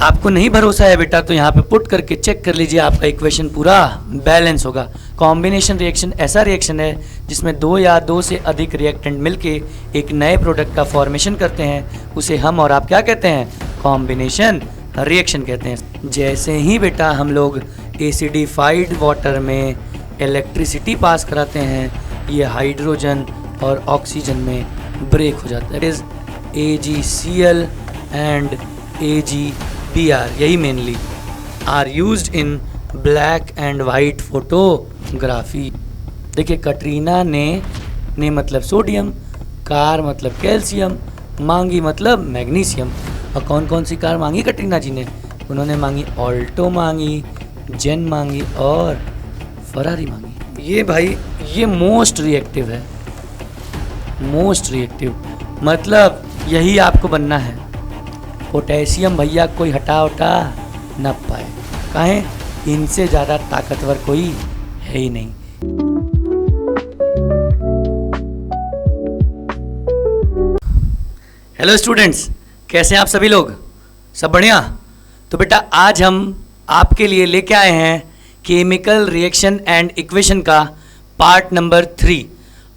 आपको नहीं भरोसा है बेटा तो यहाँ पे पुट करके चेक कर लीजिए, आपका इक्वेशन पूरा बैलेंस होगा। कॉम्बिनेशन रिएक्शन ऐसा रिएक्शन है जिसमें दो या दो से अधिक रिएक्टेंट मिलके एक नए प्रोडक्ट का फॉर्मेशन करते हैं, उसे हम और आप क्या कहते हैं? कॉम्बिनेशन रिएक्शन कहते हैं। जैसे ही बेटा हम लोग एसिडिफाइड वाटर में इलेक्ट्रिसिटी पास कराते हैं, ये हाइड्रोजन और ऑक्सीजन में ब्रेक हो जाता है। It is AgCl and AgBr, यही mainly are used in black and white photography. देखिए कटरीना ने मतलब सोडियम, कार मतलब कैल्शियम, मांगी मतलब मैग्नीशियम। और कौन कौन सी कार मांगी कटरीना जी ने? उन्होंने मांगी ऑल्टो मांगी, जेन मांगी और फरारी मांगी। ये भाई ये मोस्ट रिएक्टिव है, मोस्ट रिएक्टिव मतलब यही आपको बनना है। पोटेशियम भैया कोई हटा उठा न पाए, काहे? इनसे ज़्यादा ताकतवर कोई है ही नहीं। हेलो स्टूडेंट्स, कैसे हैं आप सभी लोग? सब बढ़िया? तो बेटा आज हम आपके लिए लेके आए हैं केमिकल रिएक्शन एंड इक्वेशन का पार्ट नंबर 3।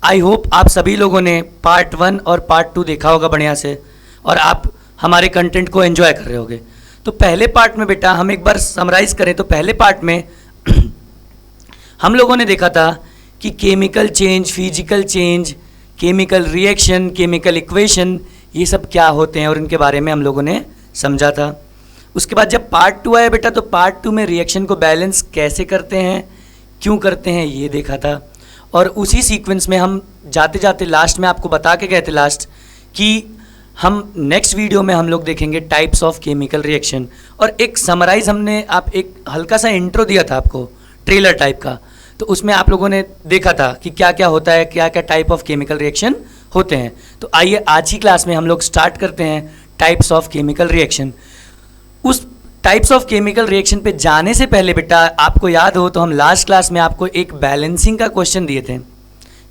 आई होप आप सभी लोगों ने पार्ट 1 और पार्ट 2 देखा होगा बढ़िया से, और आप हमारे कंटेंट को एंजॉय कर रहे होगे। तो पहले पार्ट में बेटा हम एक बार समराइज करें तो पहले पार्ट में हम लोगों ने देखा था कि chemical change, physical change, chemical reaction, chemical equation, ये सब क्या होते हैं और इनके बारे में हम लोगों ने समझा था। उसके बाद जब पार्ट 2 आया बेटा तो पार्ट 2 में रिएक्शन को बैलेंस कैसे करते हैं, क्यों करते हैं, ये देखा था। और उसी सीक्वेंस में हम जाते जाते लास्ट में आपको बता के गए थे लास्ट कि हम नेक्स्ट वीडियो में हम लोग देखेंगे टाइप्स ऑफ केमिकल रिएक्शन। और एक समराइज हमने आप एक हल्का सा इंट्रो दिया था आपको ट्रेलर टाइप का, तो उसमें आप लोगों ने देखा था कि क्या क्या होता है, क्या क्या टाइप ऑफ केमिकल रिएक्शन होते हैं। तो आइए आज की क्लास में हम लोग स्टार्ट करते हैं टाइप्स ऑफ केमिकल रिएक्शन। उस टाइप्स ऑफ केमिकल रिएक्शन पे जाने से पहले बेटा आपको याद हो तो हम लास्ट क्लास में आपको एक बैलेंसिंग का क्वेश्चन दिए थे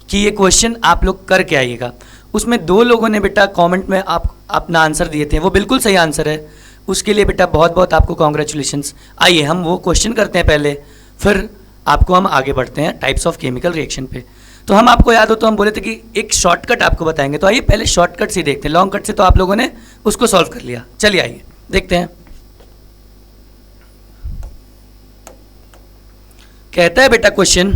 कि ये क्वेश्चन आप लोग करके आइएगा। उसमें 2 लोगों ने बेटा कमेंट में आप अपना आंसर दिए थे, वो बिल्कुल सही आंसर है। उसके लिए बेटा बहुत बहुत आपको कॉन्ग्रेचुलेशंस। आइए हम वो क्वेश्चन करते हैं पहले, फिर आपको हम आगे बढ़ते हैं टाइप्स ऑफ केमिकल रिएक्शन पे। तो हम आपको याद हो तो हम बोले थे कि एक शॉर्टकट आपको बताएंगे, तो आइए पहले शॉर्टकट से देखते हैं। लॉन्ग कट से तो आप लोगों ने उसको सॉल्व कर लिया, चलिए आइए देखते हैं। कहता है बेटा क्वेश्चन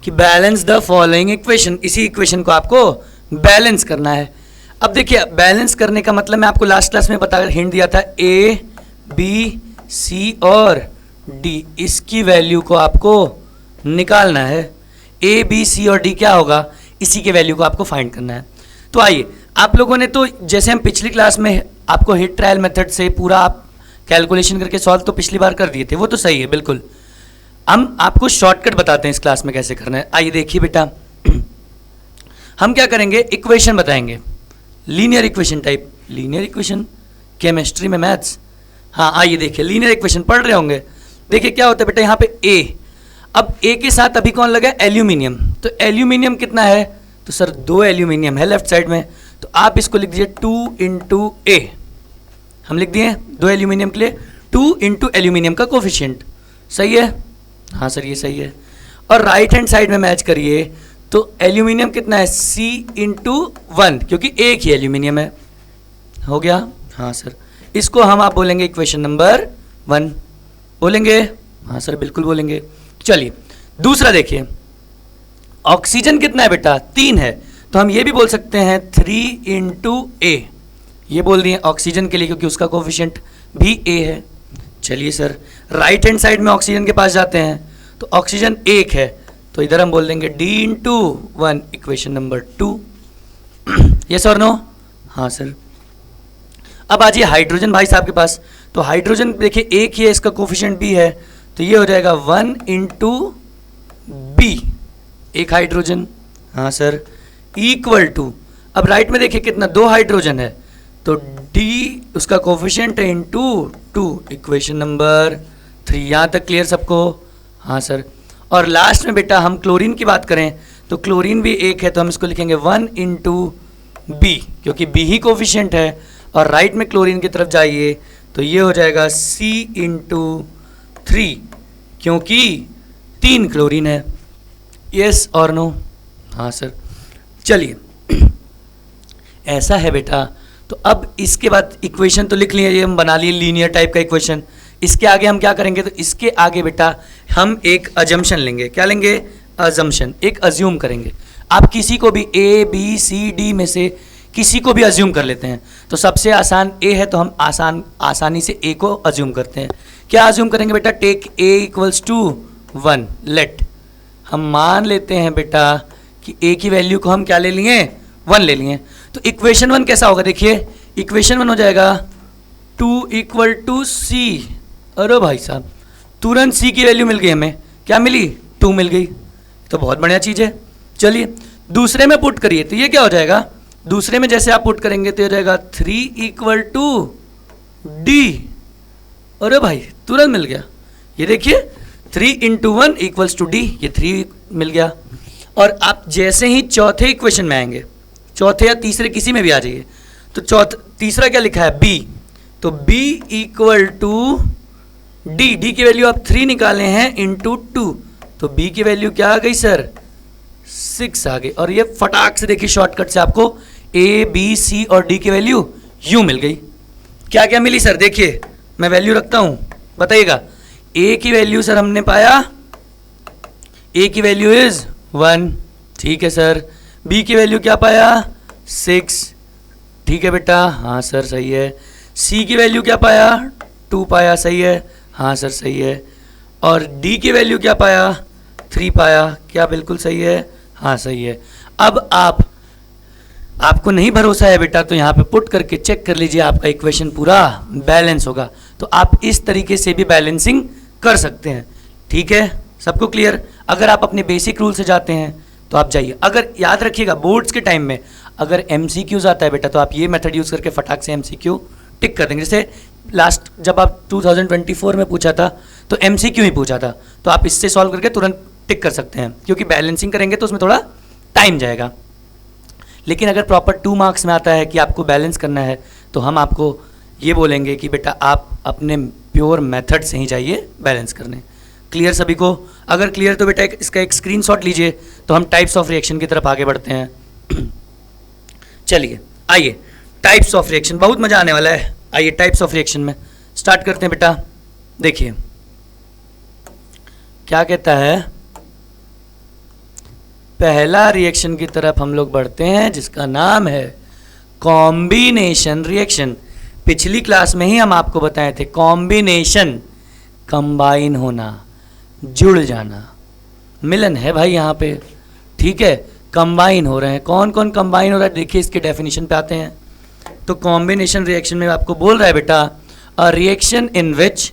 कि बैलेंस द फॉलोइंग इक्वेशन। इसी इक्वेशन को आपको बैलेंस करना है। अब देखिए बैलेंस करने का मतलब मैं आपको लास्ट क्लास में बताकर हिंट दिया था, A, B, C और D, इसकी वैल्यू को आपको निकालना है। A, B, C और D क्या होगा, इसी के वैल्यू को आपको फाइंड करना है। तो आइए आप लोगों ने तो जैसे हम पिछली क्लास में आपको हिट ट्रायल मेथड से पूरा आप कैलकुलेशन करके सॉल्व तो पिछली बार कर दिए थे, वो तो सही है बिल्कुल। हम आपको शॉर्टकट बताते हैं इस क्लास में कैसे करना है। आइए देखिए बेटा हम क्या करेंगे, इक्वेशन बताएंगे, linear equation type. Linear equation chemistry में मैथ्स, हाँ आइए देखिए लीनियर इक्वेशन पढ़ रहे होंगे। देखिए क्या होता है बेटा यहाँ पे A, अब A के साथ अभी कौन लगा है, एल्यूमिनियम। तो एल्यूमिनियम कितना है, तो सर 2 एल्यूमिनियम है लेफ्ट साइड में, तो आप इसको लिख दीजिए 2 × A। हम लिख दिए 2 एल्यूमिनियम के लिए 2 × एल्यूमिनियम का कोफिशिएंट। सही है, हाँ सर ये सही है। और राइट हैंड साइड में मैच करिए तो एल्यूमिनियम कितना है, C × 1, क्योंकि एक ही एल्यूमिनियम है। हो गया, हाँ सर। इसको हम आप बोलेंगे इक्वेशन नंबर 1 बोलेंगे, हाँ सर बिल्कुल बोलेंगे। चलिए दूसरा देखिए, ऑक्सीजन कितना है बेटा, 3 है, तो हम ये भी बोल सकते हैं 3 × A, ये बोल दिए ऑक्सीजन के लिए क्योंकि उसका कोफिशिएंट भी A है। चलिए सर राइट हैंड साइड में ऑक्सीजन के पास जाते हैं तो ऑक्सीजन 1 है, तो इधर हम बोल देंगे D × 1, इक्वेशन नंबर 2। यस और नो, हाँ सर। अब आ जाइए हाइड्रोजन भाई साहब के पास, तो हाइड्रोजन देखिए 1 ही है, इसका कोफिशिएंट भी है, तो ये हो जाएगा 1 × B, एक हाइड्रोजन, हाँ सर, इक्वल टू, अब राइट में देखिए कितना 2 हाइड्रोजन है, तो D उसका कोफिशिएंट है × 2, इक्वेशन नंबर 3। यहाँ तक क्लियर सबको, हाँ सर। और लास्ट में बेटा हम क्लोरीन की बात करें तो क्लोरीन भी 1 है, तो हम इसको लिखेंगे 1 × B, क्योंकि B ही कोफिशिएंट है। और राइट में क्लोरीन की तरफ जाइए तो ये हो जाएगा C इंटू 3, क्योंकि 3 क्लोरीन है। यस और नो? हाँ सर। चलिए ऐसा है बेटा। तो अब इसके बाद इक्वेशन तो लिख लिए, ये हम बना लिए लीनियर टाइप का इक्वेशन। इसके आगे हम क्या करेंगे? तो इसके आगे बेटा हम एक अजम्पशन लेंगे। क्या लेंगे? अजम्पशन, एक अज्यूम करेंगे। आप किसी को भी A B C D में से किसी को भी अज्यूम कर लेते हैं। तो सबसे आसान A है, तो हम आसानी से A को अज्यूम करते हैं। क्या अज्यूम करेंगे बेटा? Take A equals to 1। Let, हम मान लेते हैं बेटा कि A की वैल्यू को हम क्या ले लिए? 1 ले लिए। तो इक्वेशन 1 कैसा होगा? देखिए इक्वेशन 1 हो जाएगा 2 इक्वल टू C। अरे भाई साहब, तुरंत C की वैल्यू मिल गई हमें। क्या मिली? 2 मिल गई। तो बहुत बढ़िया चीज़ है। चलिए दूसरे में पुट करिए, तो ये क्या हो जाएगा? दूसरे में जैसे आप पुट करेंगे तो हो जाएगा 3 इक्वल टू D। अरे भाई तुरंत मिल गया। ये देखिए 3 इंटू 1 इक्वल्स टू D, ये 3 मिल गया। और आप जैसे ही चौथे इक्वेशन में आएंगे, चौथे या तीसरे किसी में भी आ जाइए, तो तीसरा क्या लिखा है? B। तो B equal to D, D की वैल्यू आप 3 निकाले हैं इंटू 2, तो B की वैल्यू क्या आ गई सर? 6 आ गई। और ये फटाक से देखिए शॉर्टकट से आपको A B C और D की वैल्यू यूं मिल गई। क्या क्या मिली सर? देखिए मैं वैल्यू रखता हूं, बताइएगा। A की वैल्यू सर हमने पाया, A की वैल्यू इज 1, ठीक है सर। B की वैल्यू क्या पाया? 6, ठीक है बेटा, हाँ सर सही है। C की वैल्यू क्या पाया? 2 पाया, सही है, हाँ सर सही है। और D की वैल्यू क्या पाया? 3 पाया, क्या बिल्कुल सही है, हाँ सही है। अब आपको नहीं भरोसा है बेटा, तो यहाँ पे पुट करके चेक कर लीजिए, आपका इक्वेशन पूरा बैलेंस होगा। तो आप इस तरीके से भी बैलेंसिंग कर सकते हैं। ठीक है, सबको क्लियर? अगर आप अपने बेसिक रूल से जाते हैं तो आप जाइए। अगर याद रखिएगा बोर्ड्स के टाइम में अगर MCQs आता है बेटा, तो आप ये मेथड यूज़ करके फटाक से MCQ टिक कर देंगे। जैसे लास्ट जब आप 2024 में पूछा था तो MCQ ही पूछा था, तो आप इससे सॉल्व करके तुरंत टिक कर सकते हैं, क्योंकि बैलेंसिंग करेंगे तो उसमें थोड़ा टाइम जाएगा। लेकिन अगर प्रॉपर 2 मार्क्स में आता है कि आपको बैलेंस करना है, तो हम आपको ये बोलेंगे कि बेटा आप अपने प्योर मेथड से ही जाइए बैलेंस करने। क्लियर सभी को? अगर क्लियर तो बेटा इसका एक स्क्रीनशॉट लीजिए, तो हम टाइप्स ऑफ रिएक्शन की तरफ आगे बढ़ते हैं। चलिए आइए, टाइप्स ऑफ रिएक्शन, बहुत मज़ा आने वाला है। आइए टाइप्स ऑफ रिएक्शन में स्टार्ट करते हैं बेटा। देखिए क्या कहता है, पहला रिएक्शन की तरफ हम लोग बढ़ते हैं जिसका नाम है कॉम्बिनेशन रिएक्शन। पिछली क्लास में ही हम आपको बताए थे कॉम्बिनेशन, कंबाइन होना, जुड़ जाना, मिलन है भाई यहाँ पे। ठीक है, कंबाइन हो रहे हैं। कौन कौन कंबाइन हो रहा है देखिए, इसके डेफिनेशन पे आते हैं। तो कॉम्बिनेशन रिएक्शन में आपको बोल रहा है बेटा, a reaction in which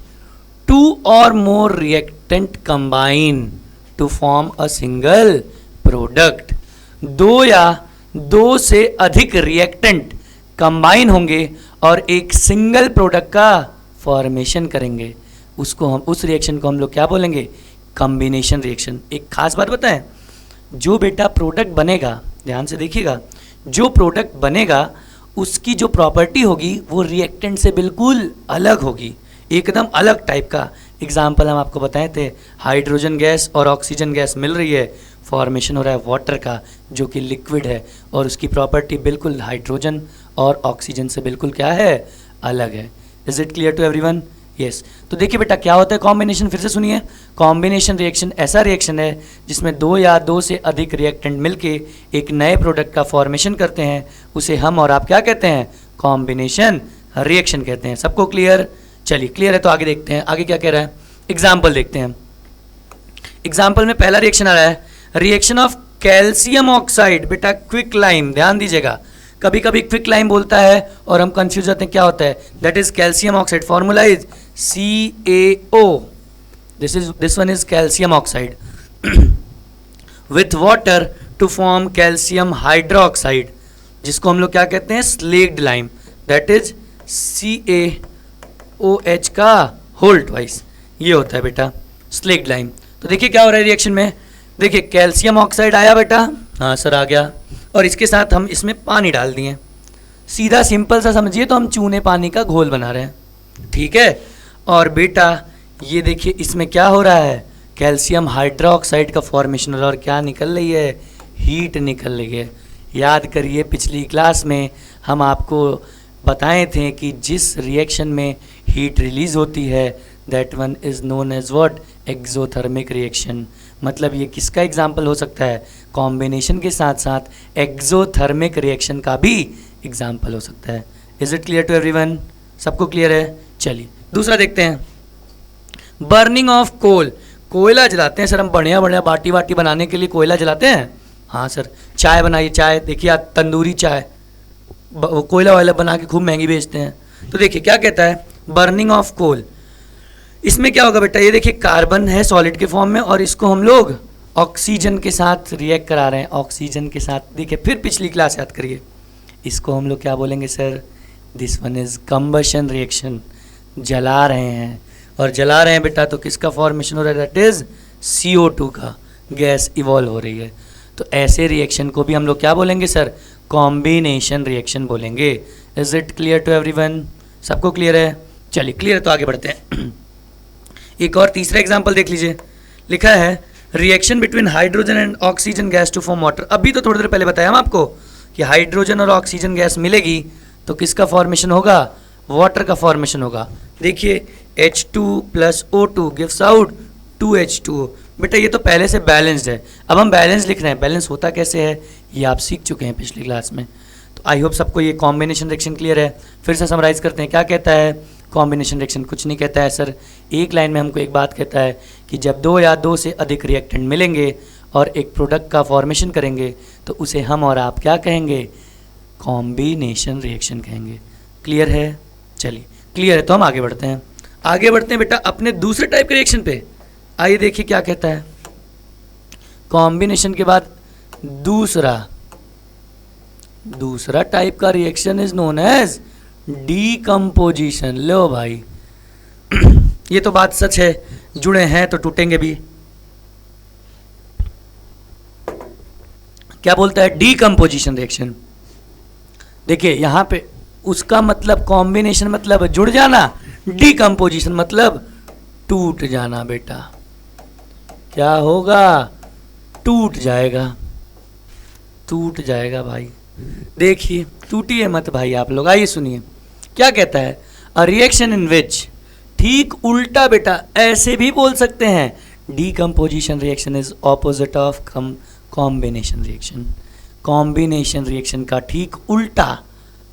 2 or more reactant combine to form a single product. 2 या 2 से अधिक रिएक्टेंट कंबाइन होंगे और एक सिंगल प्रोडक्ट का फॉर्मेशन करेंगे, उसको हम, उस रिएक्शन को हम लोग क्या बोलेंगे? Combination reaction. एक खास बात बताएं, जो बेटा प्रोडक्ट बनेगा, ध्यान से देखिएगा, जो प्रोडक्ट बनेगा उसकी जो प्रॉपर्टी होगी वो रिएक्टेंट से बिल्कुल अलग होगी, एकदम अलग टाइप का। एग्जाम्पल हम आपको बताए थे, हाइड्रोजन गैस और ऑक्सीजन गैस मिल रही है, फॉर्मेशन हो रहा है वाटर का जो कि लिक्विड है, और उसकी प्रॉपर्टी बिल्कुल हाइड्रोजन और ऑक्सीजन से बिल्कुल क्या है? अलग है। Is it clear to everyone? Yes. तो देखिए बेटा क्या होता है कॉम्बिनेशन, फिर से सुनिए। कॉम्बिनेशन रिएक्शन ऐसा रिएक्शन है जिसमें 2 या 2 से अधिक रिएक्टेंट मिलके एक नए प्रोडक्ट का फॉर्मेशन करते हैं, उसे हम और आप क्या कहते हैं? कॉम्बिनेशन रिएक्शन कहते हैं। सबको क्लियर? चलिए क्लियर है तो आगे देखते हैं, आगे क्या कह रहा है, एग्जाम्पल देखते हैं। एग्जाम्पल में पहला रिएक्शन आ रहा है, रिएक्शन ऑफ कैल्शियम ऑक्साइड। बेटा क्विक लाइम, ध्यान दीजिएगा, कभी कभी क्विक लाइम बोलता है और हम कंफ्यूज होते हैं क्या होता है। That is calcium oxide, formula is CaO, this one is calcium oxide with water to form calcium hydroxide, जिसको हम लोग क्या कहते हैं? Slaked lime, that is CaOH का होल ट्वाइस, ये होता है बेटा स्लेक्ड लाइम। तो देखिए क्या हो रहा है रिएक्शन में, देखिए कैल्शियम ऑक्साइड आया बेटा, हाँ सर आ गया, और इसके साथ हम इसमें पानी डाल दिए। सीधा सिंपल सा समझिए तो हम चूने पानी का घोल बना रहे हैं। ठीक है। और बेटा ये देखिए इसमें क्या हो रहा है, कैल्शियम हाइड्रोक्साइड का फॉर्मेशन और क्या निकल रही है, हीट निकल रही है। याद करिए पिछली क्लास में हम आपको बताए थे कि जिस रिएक्शन में हीट रिलीज होती है that one is known as what, exothermic reaction. मतलब ये किसका एग्जाम्पल हो सकता है, कॉम्बिनेशन के साथ साथ एक्सोथर्मिक रिएक्शन का भी एग्जाम्पल हो सकता है। Is it clear to everyone, सबको क्लियर है? चलिए दूसरा देखते हैं, बर्निंग ऑफ कोल। कोयला जलाते हैं सर हम, बढ़िया बढ़िया बाटी वाटी बनाने के लिए कोयला जलाते हैं। हाँ सर, चाय बनाइए, चाय देखिए आप तंदूरी चाय कोयला वायला बना के खूब महंगी बेचते हैं। तो देखिए क्या कहता है, बर्निंग ऑफ कोल। इसमें क्या होगा बेटा, ये देखिए कार्बन है सॉलिड के फॉर्म में और इसको हम लोग ऑक्सीजन के साथ रिएक्ट करा रहे हैं, ऑक्सीजन के साथ। देखिए फिर पिछली क्लास याद करिए, इसको हम लोग क्या बोलेंगे sir, this one is combustion reaction. जला रहे हैं और जला रहे हैं बेटा तो किसका फॉर्मेशन हो रहा है, दैट इज CO2 का गैस इवॉल्व हो रही है। तो ऐसे रिएक्शन को भी हम लोग क्या बोलेंगे सर, कॉम्बिनेशन रिएक्शन बोलेंगे। Is it clear to everyone, सबको क्लियर है? चलिए क्लियर है तो आगे बढ़ते हैं। एक और तीसरा एग्जांपल देख लीजिए, लिखा है reaction between hydrogen and oxygen gas to form water. अभी तो थोड़ी देर पहले बताया हम आपको कि हाइड्रोजन और ऑक्सीजन गैस मिलेगी तो किसका फॉर्मेशन होगा, वाटर का फॉर्मेशन होगा। देखिए H2 + O2 gives out 2H2O। बेटा ये तो पहले से बैलेंस्ड है, अब हम बैलेंस लिख रहे हैं। बैलेंस होता कैसे है ये आप सीख चुके हैं पिछली क्लास में। तो आई होप सबको ये कॉम्बिनेशन रिएक्शन क्लियर है। फिर से समराइज करते हैं, क्या कहता है कॉम्बिनेशन रिएक्शन, कुछ नहीं कहता है सर, एक लाइन में हमको एक बात कहता है कि जब 2 या 2 से अधिक रिएक्टेंट मिलेंगे और एक प्रोडक्ट का फॉर्मेशन करेंगे तो उसे हम और आप क्या कहेंगे, कॉम्बिनेशन रिएक्शन कहेंगे। क्लियर है? चलिए क्लियर है तो हम आगे बढ़ते हैं। आगे बढ़ते हैं बेटा अपने दूसरे टाइप के रिएक्शन पे। आइए देखिए क्या कहता है, कॉम्बिनेशन के बाद दूसरा टाइप का reaction is known as decomposition. लो भाई ये तो बात सच है, जुड़े हैं तो टूटेंगे भी। क्या बोलता है, डीकम्पोजिशन रिएक्शन। देखिए यहां पे उसका मतलब कॉम्बिनेशन मतलब जुड़ जाना, डीकम्पोजिशन मतलब टूट जाना। बेटा क्या होगा, टूट जाएगा, टूट जाएगा भाई। देखिए टूटिए मत भाई आप लोग। आइए सुनिए क्या कहता है, अ रिएक्शन इन विच, ठीक उल्टा बेटा ऐसे भी बोल सकते हैं, decomposition reaction is opposite of combination reaction. Combination reaction का ठीक उल्टा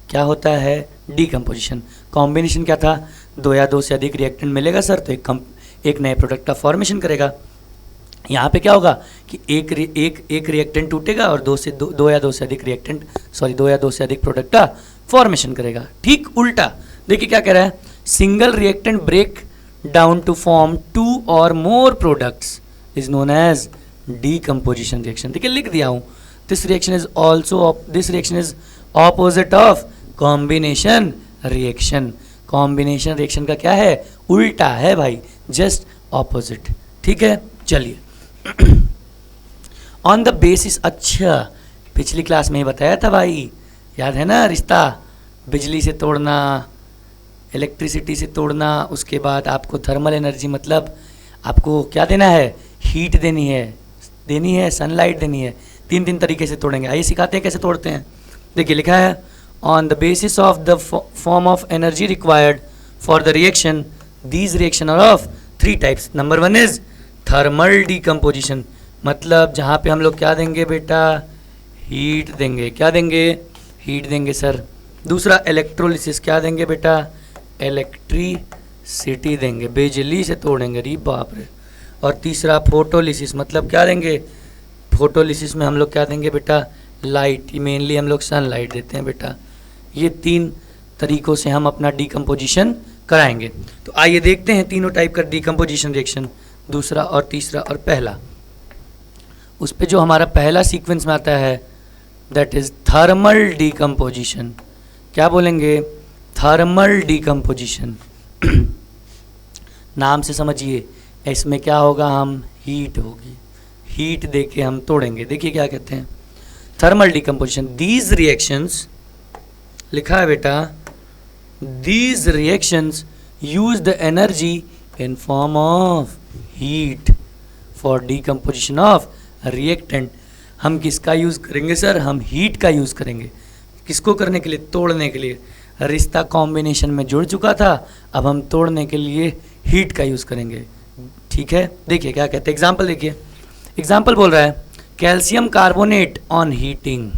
क्या होता है, डीकम्पोजिशन। कॉम्बिनेशन क्या था, 2 या 2 से अधिक रिएक्टेंट मिलेगा सर तो एक नए प्रोडक्ट का फॉर्मेशन करेगा। यहाँ पे क्या होगा कि एक रिएक्टेंट टूटेगा और 2 या 2 से अधिक रिएक्टेंट 2 या 2 से अधिक प्रोडक्ट का फॉर्मेशन करेगा। ठीक उल्टा देखिए क्या कह रहा है, single reactant break down to form 2 और more products is known as decomposition reaction. देखिए लिख दिया हूँ, this reaction is opposite of combination reaction. Combination reaction का क्या है, उल्टा है भाई, जस्ट ऑपोजिट। ठीक है चलिए ऑन द बेसिस, अच्छा पिछली क्लास में ही बताया था भाई, याद है ना रिश्ता, बिजली से तोड़ना, इलेक्ट्रिसिटी से तोड़ना, उसके बाद आपको थर्मल एनर्जी मतलब आपको क्या देना है, हीट देनी है सनलाइट देनी है। 3 तरीके से तोड़ेंगे। आइए सिखाते हैं कैसे तोड़ते हैं। देखिए लिखा है, on the basis of the form of energy required for the reaction, these reaction are of 3 types. Number 1 is thermal decomposition, मतलब जहाँ पे हम लोग क्या देंगे बेटा, हीट देंगे। क्या देंगे, हीट देंगे सर। दूसरा इलेक्ट्रोलिसिस, क्या देंगे बेटा, इलेक्ट्रिसिटी देंगे, बिजली से तोड़ेंगे, री बाप रे। और तीसरा फोटोलिसिस, मतलब क्या देंगे, फोटोलिसिस में हम लोग क्या देंगे बेटा, लाइट, मेनली हम लोग सनलाइट देते हैं बेटा। ये 3 तरीकों से हम अपना डीकम्पोजिशन कराएंगे। तो आइए देखते हैं तीनों टाइप का डीकम्पोजिशन रिएक्शन, दूसरा और तीसरा और पहला। उस पे जो हमारा पहला सीक्वेंस में आता है दैट इज थर्मल डीकम्पोजिशन। क्या बोलेंगे, थर्मल डीकम्पोजिशन। नाम से समझिए, इसमें क्या होगा, हम हीट होगी, हीट देके हम तोड़ेंगे। देखिए क्या कहते हैं, थर्मल डीकम्पोजिशन, दीज रिएक्शंस, लिखा है बेटा, these reactions use the energy in form of heat for decomposition of reactant. हम किसका यूज़ करेंगे सर? हम हीट का यूज़ करेंगे। किसको करने के लिए? तोड़ने के लिए। रिश्ता कॉम्बिनेशन में जुड़ चुका था, अब हम तोड़ने के लिए हीट का यूज़ करेंगे। ठीक है, देखिए क्या कहते हैं, एग्जाम्पल देखिए। एग्जाम्पल बोल रहा है calcium carbonate on heating,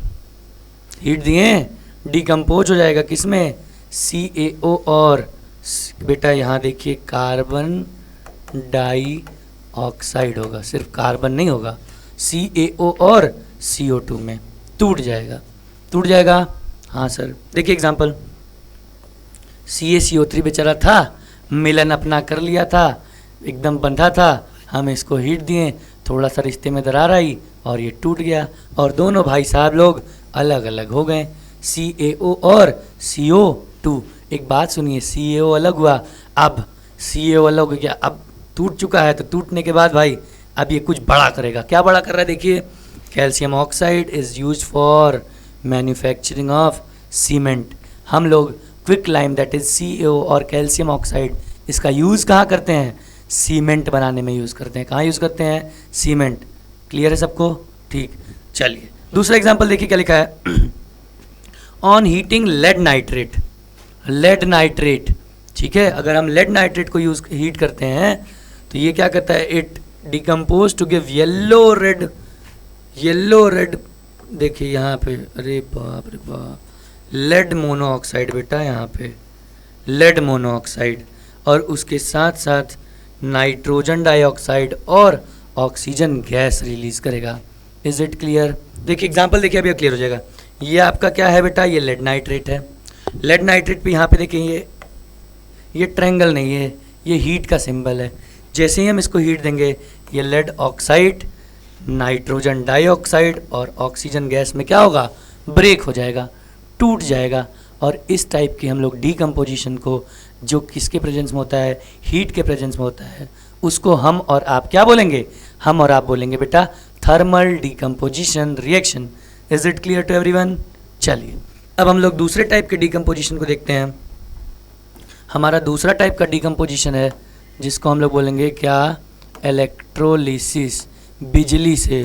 heat दिए डिकम्पोज हो जाएगा किसमें? CaO और बेटा यहाँ देखिए कार्बन डाइऑक्साइड होगा, सिर्फ कार्बन नहीं होगा, CaO और CO2 में टूट जाएगा। टूट जाएगा, हाँ सर। देखिए एग्जाम्पल, CaCO3 बेचारा था, मिलन अपना कर लिया था, एकदम बंधा था, हम इसको हीट दिए, थोड़ा सा रिश्ते में दरार आई और ये टूट गया और दोनों भाई साहब लोग अलग अलग हो गए, CaO और CO2। एक बात सुनिए, CaO अलग हुआ, अब CaO अलग हो गया, अब टूट चुका है, तो टूटने के बाद भाई अब ये कुछ बड़ा करेगा। क्या बड़ा कर रहा है? देखिए, calcium oxide is use for manufacturing of cement. हम लोग quick lime that is CaO और कैल्शियम ऑक्साइड, इसका यूज़ कहाँ करते हैं? सीमेंट बनाने में यूज़ करते हैं। कहाँ यूज़ करते हैं? सीमेंट। क्लियर है सबको? ठीक, चलिए दूसरा एग्जाम्पल देखिए क्या लिखा है। On heating lead nitrate, lead nitrate, ठीक है, अगर हम लेड नाइट्रेट को यूज़ हीट करते हैं तो ये क्या करता है? It decompose to give yellow red, yellow red, देखिए यहाँ पे, अरे बाप रे बाप, लेड मोनोऑक्साइड बेटा, यहाँ पे लेड मोनोऑक्साइड, और उसके साथ साथ नाइट्रोजन डाइऑक्साइड और ऑक्सीजन गैस रिलीज करेगा। Is it clear? देखिए एग्जांपल देखिए, अभी क्लियर हो जाएगा। ये आपका क्या है बेटा? ये लेड नाइट्रेट है। लेड नाइट्रेट पे यहाँ पे देखिए ये ट्रायंगल नहीं है, ये हीट का सिंबल है। जैसे ही हम इसको हीट देंगे, ये लेड ऑक्साइड, नाइट्रोजन डाइऑक्साइड और ऑक्सीजन गैस में क्या होगा? ब्रेक हो जाएगा, टूट जाएगा। और इस टाइप की हम लोग डीकम्पोजिशन को, जो किसके प्रेजेंस में होता है? हीट के प्रेजेंस में होता है, उसको हम और आप क्या बोलेंगे? हम और आप बोलेंगे बेटा thermal decomposition reaction. Is it clear to everyone? चलिए अब हम लोग दूसरे टाइप के डीकम्पोजिशन को देखते हैं। हमारा दूसरा टाइप का डीकम्पोजिशन है जिसको हम लोग बोलेंगे क्या? इलेक्ट्रोलिसिस। बिजली से,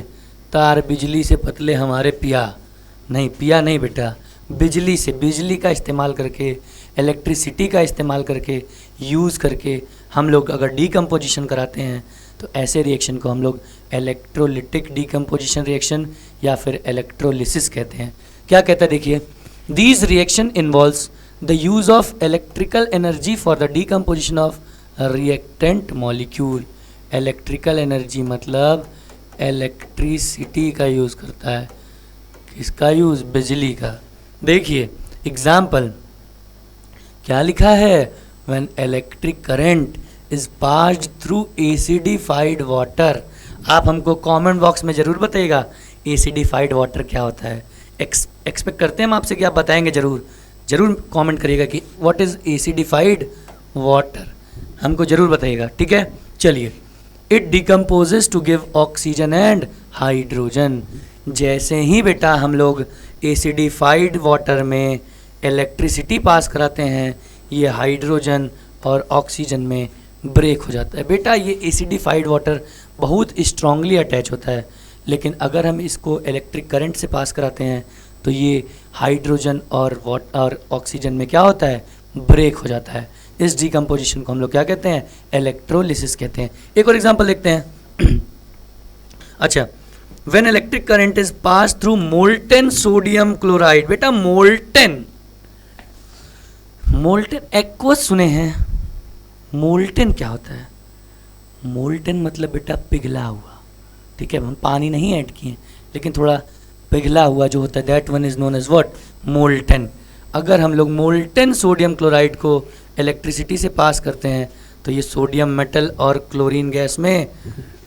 तार बिजली से पतले हमारे पिया नहीं बेटा, बिजली से, बिजली का इस्तेमाल करके, इलेक्ट्रिसिटी का इस्तेमाल करके, यूज़ करके हम लोग अगर डीकम्पोजिशन कराते हैं तो ऐसे रिएक्शन को हम लोग इलेक्ट्रोलिटिक डीकम्पोजिशन रिएक्शन या फिर इलेक्ट्रोलिसिस कहते हैं। क्या कहता है देखिए, these reaction involves the use of electrical energy for the decomposition of reactant molecule. Electrical energy मतलब इलेक्ट्रिसिटी का यूज़ करता है। किसका यूज़? बिजली का। देखिए एग्जाम्पल क्या लिखा है? When electric current is passed through acidified water. आप हमको कमेंट बॉक्स में ज़रूर बताइएगा एसिडिफाइड वाटर क्या होता है। एक्सपेक्ट करते हैं हम आपसे कि आप बताएंगे, ज़रूर कमेंट करिएगा कि व्हाट इज़ एसिडिफाइड वाटर, हमको ज़रूर बताइएगा। ठीक है, चलिए। It decomposes to give oxygen and hydrogen. जैसे ही बेटा हम लोग एसिडिफाइड वाटर में इलेक्ट्रिसिटी पास कराते हैं, ये हाइड्रोजन और ऑक्सीजन में ब्रेक हो जाता है। बेटा ये एसिडिफाइड वाटर बहुत स्ट्रांगली अटैच होता है, लेकिन अगर हम इसको इलेक्ट्रिक करंट से पास कराते हैं तो ये हाइड्रोजन और ऑक्सीजन में क्या होता है? ब्रेक हो जाता है। इस डिकम्पोजिशन को हम लोग क्या कहते हैं? इलेक्ट्रोलिसिस कहते हैं। एक और एग्जांपल देखते हैं। अच्छा, when electric current is pass through molten sodium chloride. बेटा मोल्टेन एक्वस सुने हैं? मोल्टेन क्या होता है? मोल्टेन मतलब बेटा पिघला हुआ। ठीक है, हम पानी नहीं ऐड किए लेकिन थोड़ा पिघला हुआ जो होता है, that one is known as what? Molten. अगर हम लोग मोल्टेन सोडियम क्लोराइड को इलेक्ट्रिसिटी से पास करते हैं तो ये सोडियम मेटल और क्लोरीन गैस में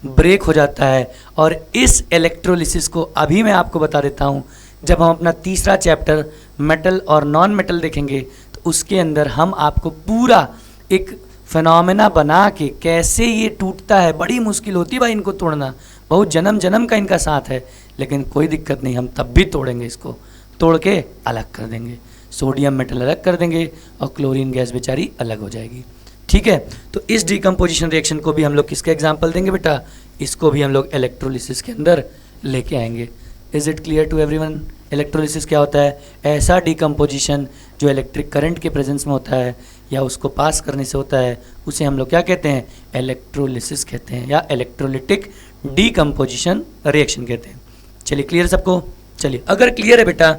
ब्रेक हो जाता है। और इस इलेक्ट्रोलिसिस को अभी मैं आपको बता देता हूँ, जब हम अपना तीसरा चैप्टर मेटल और नॉन मेटल देखेंगे तो उसके अंदर हम आपको पूरा एक फिनोमेना बना के कैसे ये टूटता है। बड़ी मुश्किल होती है भाई इनको तोड़ना, बहुत जन्म जन्म का इनका साथ है, लेकिन कोई दिक्कत नहीं, हम तब भी तोड़ेंगे। इसको तोड़ के अलग कर देंगे, सोडियम मेटल अलग कर देंगे और क्लोरीन गैस बेचारी अलग हो जाएगी। ठीक है, तो इस डिकम्पोजिशन रिएक्शन को भी हम लोग किसका एग्जाम्पल देंगे बेटा, इसको भी हम लोग इलेक्ट्रोलिसिस के अंदर लेके आएंगे। Is it clear to everyone? Electrolysis क्या होता है? ऐसा डिकम्पोजिशन जो इलेक्ट्रिक करंट के प्रेजेंस में होता है या उसको पास करने से होता है, उसे हम लोग क्या कहते हैं? इलेक्ट्रोलिसिस कहते हैं या इलेक्ट्रोलिटिक डिकम्पोजिशन रिएक्शन कहते हैं। चलिए क्लियर सबको? चलिए अगर क्लियर है बेटा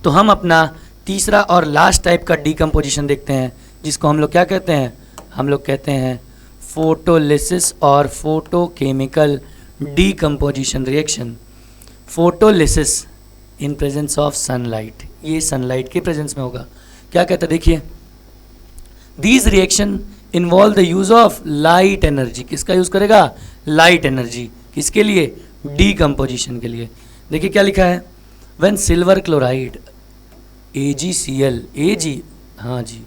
तो हम अपना तीसरा और लास्ट टाइप का डिकम्पोजिशन देखते हैं, जिसको हम लोग क्या कहते हैं? हम लोग कहते हैं फोटोलिसिस और photochemical decomposition reaction. Photolysis in presence of sunlight, ये सनलाइट के प्रेजेंस में होगा। क्या कहता है देखिए, these reaction involve the use of light energy. किसका यूज करेगा? Light energy. किसके लिए? डिकम्पोजिशन के लिए। देखिए क्या लिखा है, व्हेन सिल्वर क्लोराइड AgCl, हाँ जी,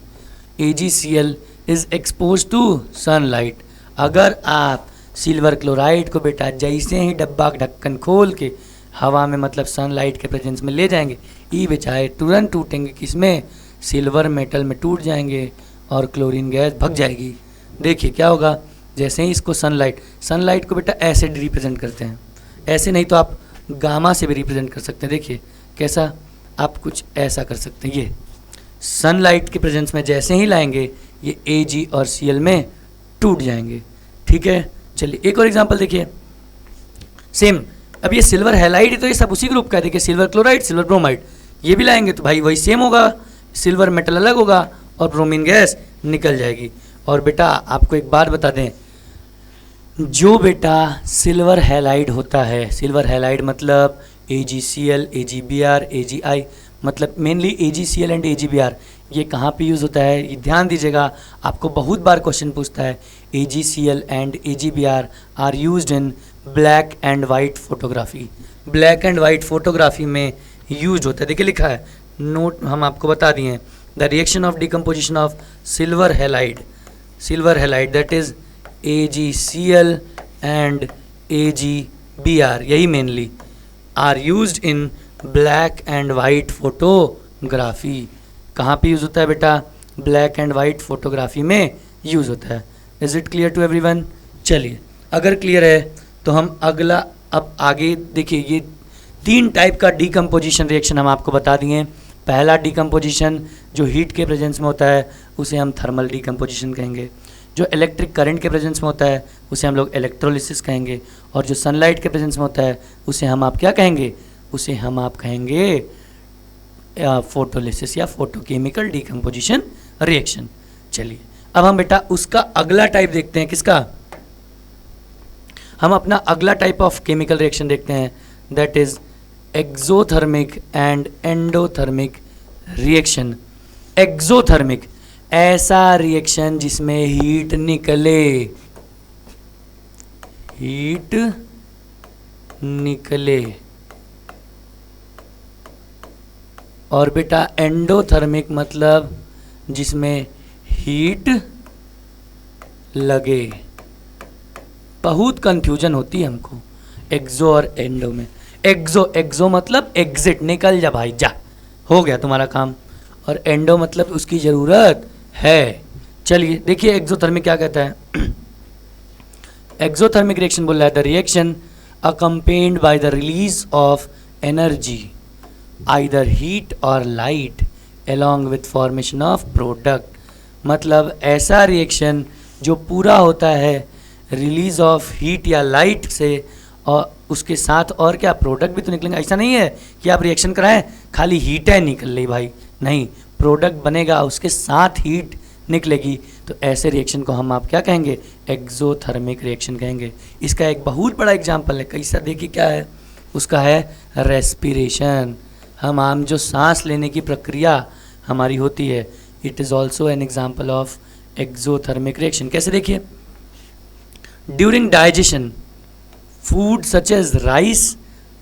AgCl is expose to sunlight. अगर आप सिल्वर क्लोराइड को बेटा जैसे ही डब्बा का ढक्कन खोल के हवा में मतलब सनलाइट के प्रेजेंस में ले जाएंगे, ई बेचारे तुरंत टूटेंगे। किसमें? सिल्वर मेटल में टूट जाएंगे और क्लोरीन गैस भग जाएगी। देखिए क्या होगा, जैसे ही इसको सनलाइट को बेटा ऐसे रिप्रेजेंट करते हैं, ऐसे नहीं तो आप गामा से भी रिप्रेजेंट कर सकते हैं। देखिए कैसा, आप कुछ ऐसा कर सकते हैं। ये सनलाइट के प्रेजेंस में जैसे ही लाएंगे ये Ag और Cl में टूट जाएंगे। ठीक है, चलिए एक और एग्जांपल देखिए, सेम। अब ये सिल्वर हैलाइड है तो ये सब उसी ग्रुप का है। देखिए सिल्वर क्लोराइड, सिल्वर ब्रोमाइड, ये भी लाएंगे तो भाई वही सेम होगा, सिल्वर मेटल अलग होगा और ब्रोमीन गैस निकल जाएगी। और बेटा आपको एक बात बता दें, जो बेटा सिल्वर हैलाइड होता है, सिल्वर हैलाइड मतलब AgCl, AgBr, AgI, मतलब मेनली AgCl एंड AgBr, ये कहाँ पे यूज़ होता है? ये ध्यान दीजिएगा, आपको बहुत बार क्वेश्चन पूछता है। AgCl and AgBr are used in black and white photography. Black and white photography में यूज होता है। देखिए लिखा है, नोट हम आपको बता दिए, the reaction of decomposition of silver halide that is AgCl and AgBr, यही mainly are used in black and white photography. कहाँ पे यूज़ होता है बेटा? ब्लैक एंड वाइट फोटोग्राफी में यूज़ होता है। Is it clear to everyone? चलिए अगर क्लियर है तो हम अगला अब आगे देखिए, ये 3 टाइप का डिकम्पोजिशन रिएक्शन हम आपको बता दिए। पहला डिकम्पोजिशन जो हीट के प्रेजेंस में होता है उसे हम थर्मल डिकम्पोजिशन कहेंगे, जो इलेक्ट्रिक करंट के प्रेजेंस में होता है उसे हम लोग इलेक्ट्रोलिसिस कहेंगे, और जो सनलाइट के प्रेजेंस में होता है उसे हम आप क्या कहेंगे? उसे हम आप कहेंगे फोटोलिसिस या फोटोकेमिकल डिकम्पोजिशन रिएक्शन। चलिए अब हम बेटा उसका अगला टाइप देखते हैं। किसका? हम अपना अगला टाइप ऑफ केमिकल रिएक्शन देखते हैं, that is exothermic and endothermic reaction. Exothermic, ऐसा रिएक्शन जिसमें हीट निकले। और बेटा एंडोथर्मिक मतलब जिसमें हीट लगे। बहुत कंफ्यूजन होती है हमको एक्सो और एंडो में। एक्सो मतलब एग्जिट, निकल जा भाई, जा, हो गया तुम्हारा काम। और एंडो मतलब उसकी ज़रूरत है। चलिए देखिए एक्सोथर्मिक क्या कहता है। एक्सोथर्मिक रिएक्शन बोल रहा है, the reaction accompanied by the release of energy either heat or light along with formation of product। मतलब ऐसा रिएक्शन जो पूरा होता है रिलीज ऑफ हीट या लाइट से, और उसके साथ और क्या प्रोडक्ट भी तो निकलेंगे। ऐसा नहीं है कि आप रिएक्शन कराएं खाली हीट है निकल रही भाई, नहीं, प्रोडक्ट बनेगा उसके साथ हीट निकलेगी। तो ऐसे रिएक्शन को हम आप क्या कहेंगे? एक्सोथर्मिक रिएक्शन कहेंगे। इसका एक बहुत बड़ा एग्जाम्पल है, कैसा देखिए क्या है उसका, है रेस्पिरेशन। हम आम जो सांस लेने की प्रक्रिया हमारी होती है, it is also an example of exothermic reaction. कैसे देखिए, during digestion food such as rice,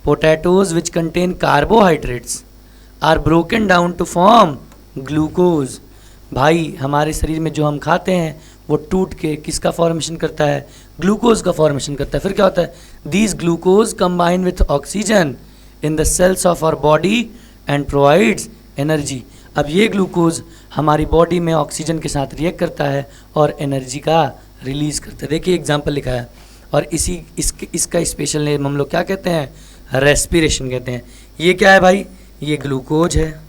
potatoes which contain carbohydrates are broken down to form glucose. भाई हमारे शरीर में जो हम खाते हैं वो टूट के किसका फॉर्मेशन करता है? ग्लूकोज का फॉर्मेशन करता है। फिर क्या होता है? These glucose combine with oxygen in the cells of our body and provides energy। अब ये ग्लूकोज हमारी बॉडी में ऑक्सीजन के साथ रिएक्ट करता है और एनर्जी का रिलीज करता है। देखिए एग्जाम्पल लिखा है, और इसका स्पेशल नेम हम लोग क्या कहते हैं, रेस्पिरेशन कहते हैं। ये क्या है भाई, ये ग्लूकोज है,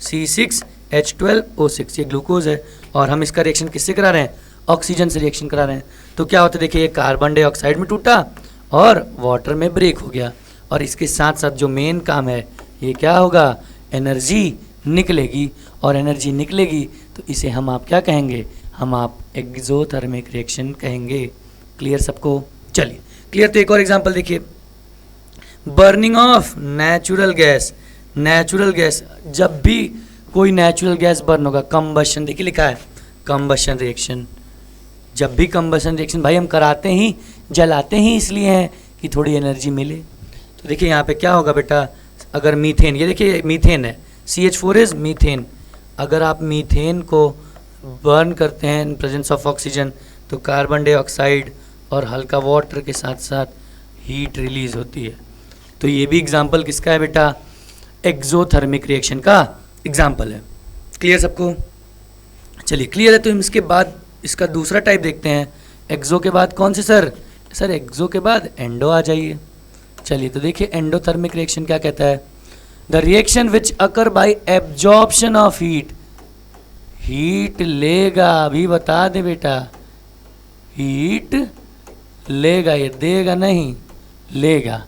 C6H12O6, ये ग्लूकोज है, और हम इसका रिएक्शन किससे करा रहे हैं, ऑक्सीजन से रिएक्शन करा रहे हैं। तो क्या होता है, देखिए ये कार्बन डाइऑक्साइड में टूटा और वाटर में ब्रेक हो गया, और इसके साथ साथ जो मेन काम है ये क्या होगा, एनर्जी निकलेगी, और एनर्जी निकलेगी तो इसे हम आप क्या कहेंगे, हम आप एक्सोथर्मिक रिएक्शन कहेंगे। क्लियर सबको? चलिए क्लियर। तो एक और एग्जांपल देखिए, burning of natural gas. Natural gas, जब भी कोई नेचुरल गैस बर्न होगा, कंबशन, देखिए लिखा है कंबशन रिएक्शन। जब भी कंबशन रिएक्शन भाई हम कराते ही, जलाते ही इसलिए हैं कि थोड़ी एनर्जी मिले। तो देखिए यहाँ पे क्या होगा बेटा, अगर मीथेन, ये देखिए मीथेन है, CH4 इज मीथेन। अगर आप मीथेन को बर्न करते हैं इन प्रेजेंस ऑफ ऑक्सीजन तो कार्बन डाइऑक्साइड और हल्का वाटर के साथ साथ हीट रिलीज होती है। तो ये भी एग्जाम्पल किसका है बेटा, एक्सोथर्मिक रिएक्शन का एग्जाम्पल है। क्लियर सबको? चलिए क्लियर है। तो हम इसके बाद इसका दूसरा टाइप देखते हैं। एक्सो के बाद कौन से सर? सर एक्सो के बाद एंडो आ जाइए। चलिए तो देखिए एंडोथर्मिक रिएक्शन क्या कहता है, the reaction which occur by absorption of heat. Heat लेगा, अभी बता दे बेटा, हीट लेगा, ये देगा नहीं, लेगा।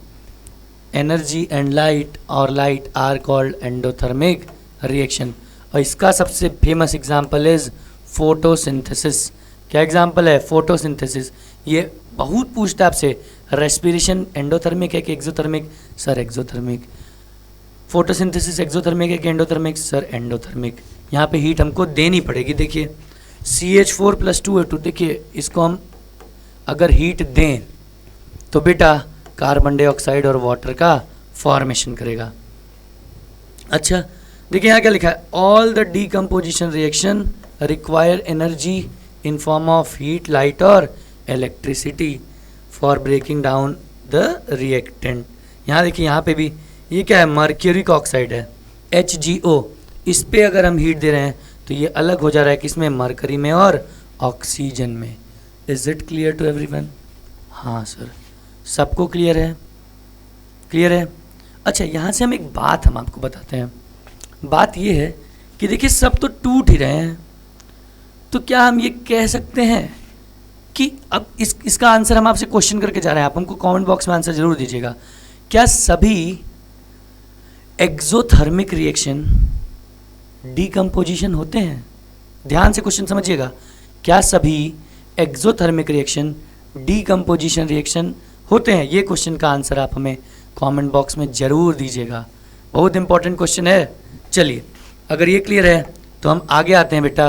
एनर्जी एंड लाइट और light are called endothermic reaction. और इसका सबसे फेमस एग्जाम्पल इज फोटोसिंथेसिस। क्या एग्जाम्पल है, फोटोसिंथेसिस। ये बहुत पूछता है आपसे, रेस्पिरेशन एंडोथर्मिक है कि exothermic? Sir exothermic. Photosynthesis exothermic है कि एंडोथर्मिक? Sir endothermic. यहाँ पे हीट हमको देनी पड़ेगी। देखिए CH4+2O2, देखिए इसको हम अगर हीट दें तो बेटा कार्बन डाइऑक्साइड और वाटर का फॉर्मेशन करेगा। अच्छा देखिए यहाँ क्या लिखा है, all the decomposition reaction require energy in form of heat, light और electricity for breaking down the reactant. यहाँ देखिए यहाँ पे भी ये क्या है, मर्क्यूरिक ऑक्साइड है, HgO। इस पे अगर हम हीट दे रहे हैं तो ये अलग हो जा रहा है किसमें, मरकरी में और ऑक्सीजन में। Is it clear to everyone? हाँ सर, सबको क्लियर है? क्लियर है। अच्छा यहाँ से हम एक बात हम आपको बताते हैं। बात ये है कि देखिए सब तो टूट ही रहे हैं, तो क्या हम ये कह सकते हैं कि अब इसका आंसर हम आपसे क्वेश्चन करके जा रहे हैं, आप हमको कमेंट बॉक्स में आंसर जरूर दीजिएगा। क्या सभी एक्सोथर्मिक रिएक्शन डीकम्पोजिशन होते हैं? ध्यान से क्वेश्चन समझिएगा। क्या सभी एक्सोथर्मिक रिएक्शन डीकम्पोजिशन रिएक्शन होते हैं? ये क्वेश्चन का आंसर आप हमें कमेंट बॉक्स में ज़रूर दीजिएगा, बहुत इंपॉर्टेंट क्वेश्चन है। चलिए अगर ये क्लियर है तो हम आगे आते हैं बेटा।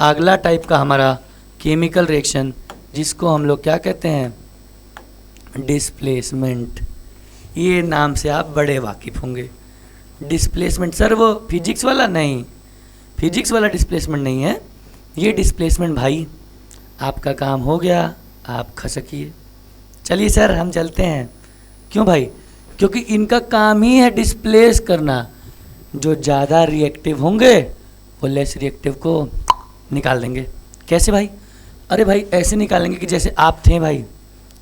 अगला टाइप का हमारा केमिकल रिएक्शन, जिसको हम लोग क्या कहते हैं, डिस्प्लेसमेंट। ये नाम से आप बड़े वाकिफ़ होंगे। डिस्प्लेसमेंट सर वो फिजिक्स वाला नहीं, फिजिक्स वाला डिस्प्लेसमेंट नहीं है ये। डिस्प्लेसमेंट भाई आपका काम हो गया, आप खसकिए। चलिए सर हम चलते हैं। क्यों भाई? क्योंकि इनका काम ही है डिस्प्लेस करना। जो ज़्यादा रिएक्टिव होंगे वो लेस रिएक्टिव को निकाल देंगे। कैसे भाई? अरे भाई ऐसे निकालेंगे कि जैसे आप थे भाई,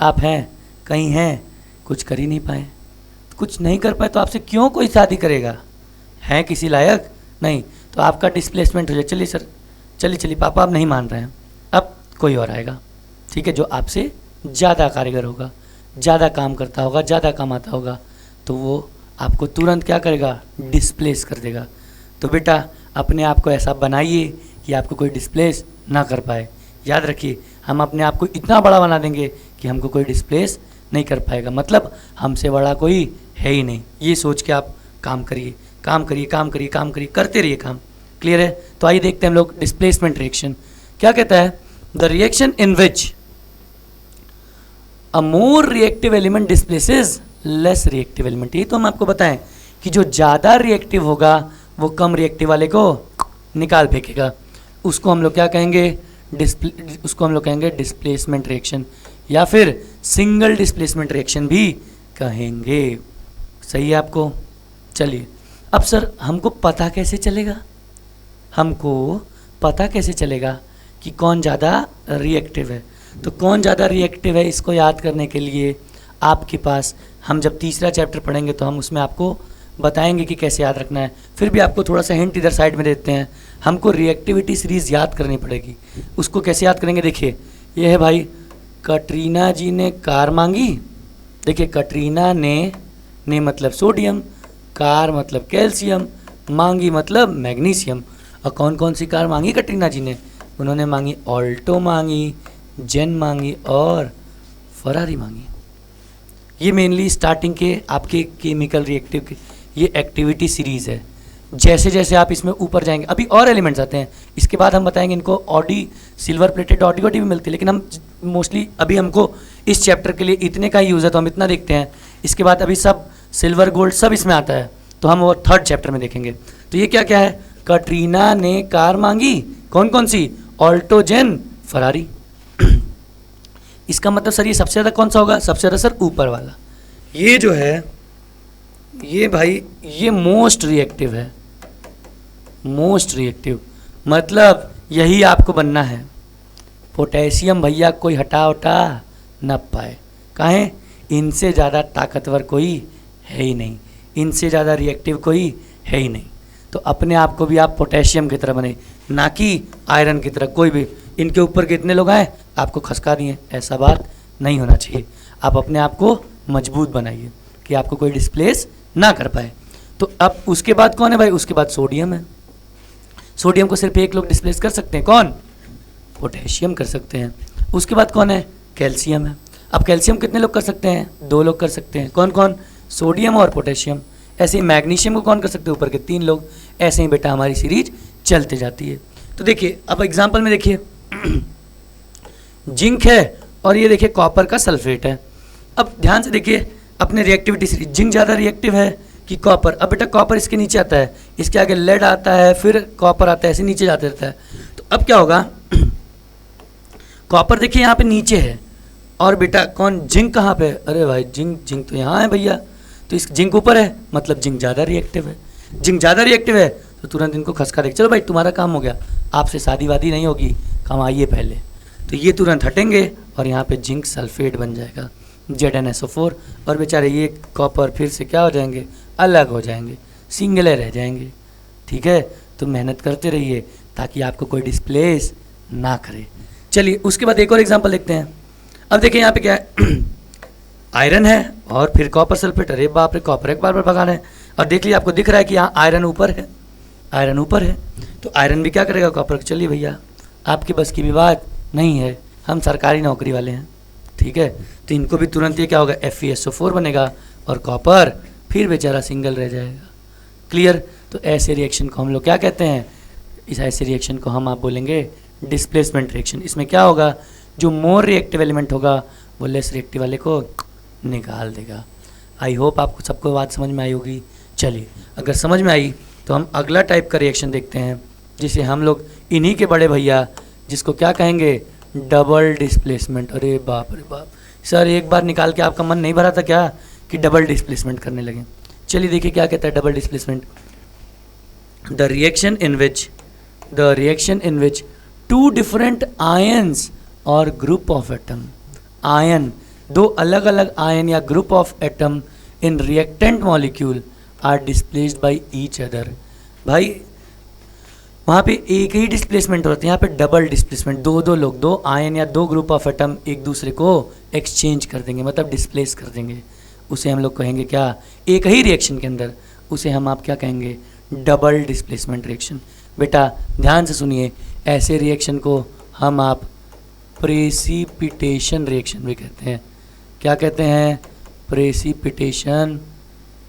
आप हैं, कहीं हैं, कुछ कर ही नहीं पाए, कुछ नहीं कर पाए तो आपसे क्यों कोई शादी करेगा? हैं किसी लायक नहीं, तो आपका डिस्प्लेसमेंट हो जाए। चलिए सर, चलिए पापा आप नहीं मान रहे हैं, अब कोई और आएगा, ठीक है, जो आपसे ज़्यादा कारीगर होगा, ज़्यादा काम करता होगा, ज़्यादा कमाता होगा, तो वो आपको तुरंत क्या करेगा, डिस्प्लेस कर देगा। तो बेटा अपने आप को ऐसा बनाइए कि आपको कोई डिस्प्लेस ना कर पाए। याद रखिए, हम अपने आप को इतना बड़ा बना देंगे कि हमको कोई डिस्प्लेस नहीं कर पाएगा, मतलब हमसे बड़ा कोई है ही नहीं। ये सोच के आप काम करिए, काम करिए, काम करिए, काम करिए, करते रहिए काम। क्लियर है? तो आइए देखते हैं हम लोग डिस्प्लेसमेंट रिएक्शन क्या कहता है। The reaction in which a more reactive element displaces less reactive element. ये तो हम आपको बताएं कि जो ज़्यादा रिएक्टिव होगा वो कम रिएक्टिव वाले को निकाल फेंकेगा। उसको हम लोग क्या कहेंगे, उसको हम लोग कहेंगे डिस्प्लेसमेंट रिएक्शन, या फिर सिंगल डिस्प्लेसमेंट रिएक्शन भी कहेंगे। सही है आपको? चलिए अब सर हमको पता कैसे चलेगा? हमको पता कैसे चलेगा कि कौन ज़्यादा रिएक्टिव है? तो कौन ज़्यादा रिएक्टिव है इसको याद करने के लिए आपके पास, हम जब तीसरा चैप्टर पढ़ेंगे तो हम उसमें आपको बताएंगे कि कैसे याद रखना है। फिर भी आपको थोड़ा सा हिंट इधर साइड में देते हैं, हमको रिएक्टिविटी सीरीज़ याद करनी पड़ेगी। उसको कैसे याद करेंगे? देखिए ये है भाई, कटरीना जी ने कार मांगी। देखिए कटरीना ने मतलब सोडियम, कार मतलब कैल्शियम, मांगी मतलब मैग्नीशियम। और कौन कौन सी कार मांगी कटरीना जी ने? उन्होंने मांगी ऑल्टो मांगी, जेन मांगी और फरारी मांगी। ये मेनली स्टार्टिंग के आपके केमिकल रिएक्टिव के ये एक्टिविटी सीरीज़ है। जैसे जैसे आप इसमें ऊपर जाएंगे, अभी और एलिमेंट्स आते हैं, इसके बाद हम बताएंगे इनको ऑडी, सिल्वर प्लेटेड ऑडी भी मिलती है, लेकिन हम मोस्टली अभी हमको इस चैप्टर के लिए इतने का ही यूज़ है तो हम इतना देखते हैं। इसके बाद अभी सब सिल्वर गोल्ड सब इसमें आता है, तो हम वो थर्ड चैप्टर में देखेंगे। तो ये क्या क्या है? कटरीना ने कार मांगी, कौन कौन सी? ऑल्टो, जेन, फरारी। इसका मतलब सर ये सबसे ज़्यादा कौन सा होगा? सबसे ज़्यादा सर ऊपर वाला। ये जो है ये भाई ये मोस्ट रिएक्टिव है, मोस्ट रिएक्टिव मतलब यही आपको बनना है। पोटेशियम भैया कोई हटा उठा न पाए, काहे? इनसे ज़्यादा ताकतवर कोई है ही नहीं, इनसे ज़्यादा रिएक्टिव कोई है ही नहीं। तो अपने आप को भी आप पोटेशियम की तरह बने, ना कि आयरन की तरह। कोई भी इनके ऊपर कितने लोग आए आपको खसका दिए, ऐसा बात नहीं होना चाहिए। आप अपने आप को मजबूत बनाइए कि आपको कोई डिस्प्लेस ना कर पाए। तो अब उसके बाद कौन है भाई? उसके बाद सोडियम है। सोडियम को सिर्फ एक लोग डिस्प्लेस कर सकते हैं, कौन? पोटेशियम कर सकते हैं। उसके बाद कौन है? कैल्शियम है। अब कैल्शियम कितने लोग कर सकते हैं? 2 लोग कर सकते हैं, कौन कौन? सोडियम और पोटेशियम। ऐसे ही मैग्नीशियम को कौन कर सकते हैं? ऊपर के 3 लोग। ऐसे ही बेटा हमारी सीरीज चलते जाती है। तो देखिए अब एग्जाम्पल में देखिए जिंक है और ये देखिए कॉपर का सल्फेट है। अब ध्यान से देखिए अपने रिएक्टिविटी सीरीज, जिंक ज़्यादा रिएक्टिव है कि कॉपर? अब बेटा कॉपर इसके नीचे आता है, इसके आगे लेड आता है, फिर कॉपर आता है, ऐसे नीचे जाते रहता है। तो अब क्या होगा? कॉपर देखिए यहाँ पे नीचे है और बेटा कौन? जिंक कहाँ पे? अरे भाई जिंक तो यहाँ है भैया, तो इस जिंक ऊपर है, मतलब जिंक ज़्यादा रिएक्टिव है। जिंक ज़्यादा रिएक्टिव है तो तुरंत इनको खसका देख, चलो भाई तुम्हारा काम हो गया, आपसे शादी वादी नहीं होगी, कमाइए पहले। तो ये तुरंत हटेंगे और यहाँ पे जिंक सल्फेट बन जाएगा, ZnSO4। और बेचारे ये कॉपर फिर से क्या हो जाएंगे? अलग हो जाएंगे, सिंगल रह जाएंगे। ठीक है, तो मेहनत करते रहिए ताकि आपको कोई डिस्प्लेस ना करे। चलिए उसके बाद एक और एग्जांपल देखते हैं। अब देखिए यहाँ पे क्या है आयरन है और फिर कॉपर सल्फेट। अरे बाप रे, कॉपर एक बार भगाना है। और देख लीजिए आपको दिख रहा है कि यहाँ आयरन ऊपर है, आयरन ऊपर है, तो आयरन भी क्या करेगा? कॉपर। चलिए भैया आपकी बस की भी बात नहीं है, हम सरकारी नौकरी वाले हैं। ठीक है, तो इनको भी तुरंत ये क्या होगा? FeSO4 बनेगा और कॉपर फिर बेचारा सिंगल रह जाएगा। क्लियर? तो ऐसे रिएक्शन को हम लोग क्या कहते हैं? इस ऐसे रिएक्शन को हम आप बोलेंगे डिस्प्लेसमेंट रिएक्शन। इसमें क्या होगा? जो मोर रिएक्टिव एलिमेंट होगा वो लेस रिएक्टिव वाले को निकाल देगा। आई होप आपको सबको बात समझ में आई होगी। चलिए अगर समझ में आई तो हम अगला टाइप का रिएक्शन देखते हैं, जिसे हम लोग इन्हीं के बड़े भैया जिसको क्या कहेंगे? Double displacement. अरे बाप रे बाप सर, एक बार निकाल के आपका मन नहीं भरा था क्या कि डबल डिस्प्लेसमेंट करने लगे? चलिए देखिए क्या कहता है double displacement. The reaction in which 2 different ions और ग्रुप ऑफ एटम, आयन 2 अलग अलग आयन या group of atom in reactant molecule are displaced by each other. भाई वहाँ पे एक ही डिस्प्लेसमेंट होता है, यहाँ पे डबल डिस्प्लेसमेंट। 2 लोग, 2 आयन या 2 ग्रुप ऑफ एटम एक दूसरे को एक्सचेंज कर देंगे, मतलब डिस्प्लेस कर देंगे। उसे हम लोग कहेंगे क्या? एक ही रिएक्शन के अंदर उसे हम आप क्या कहेंगे? Double displacement reaction. बेटा ध्यान से सुनिए, ऐसे रिएक्शन को हम आप प्रेसिपिटेशन रिएक्शन भी कहते हैं। क्या कहते हैं? Precipitation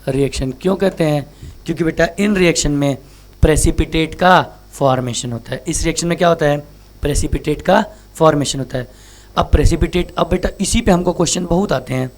reaction. क्यों कहते हैं? क्योंकि बेटा इन रिएक्शन में प्रेसिपिटेट का फॉर्मेशन होता है। इस रिएक्शन में क्या होता है? प्रेसिपिटेट का फॉर्मेशन होता है। अब प्रेसिपिटेट, अब बेटा इसी पे हमको क्वेश्चन बहुत आते हैं।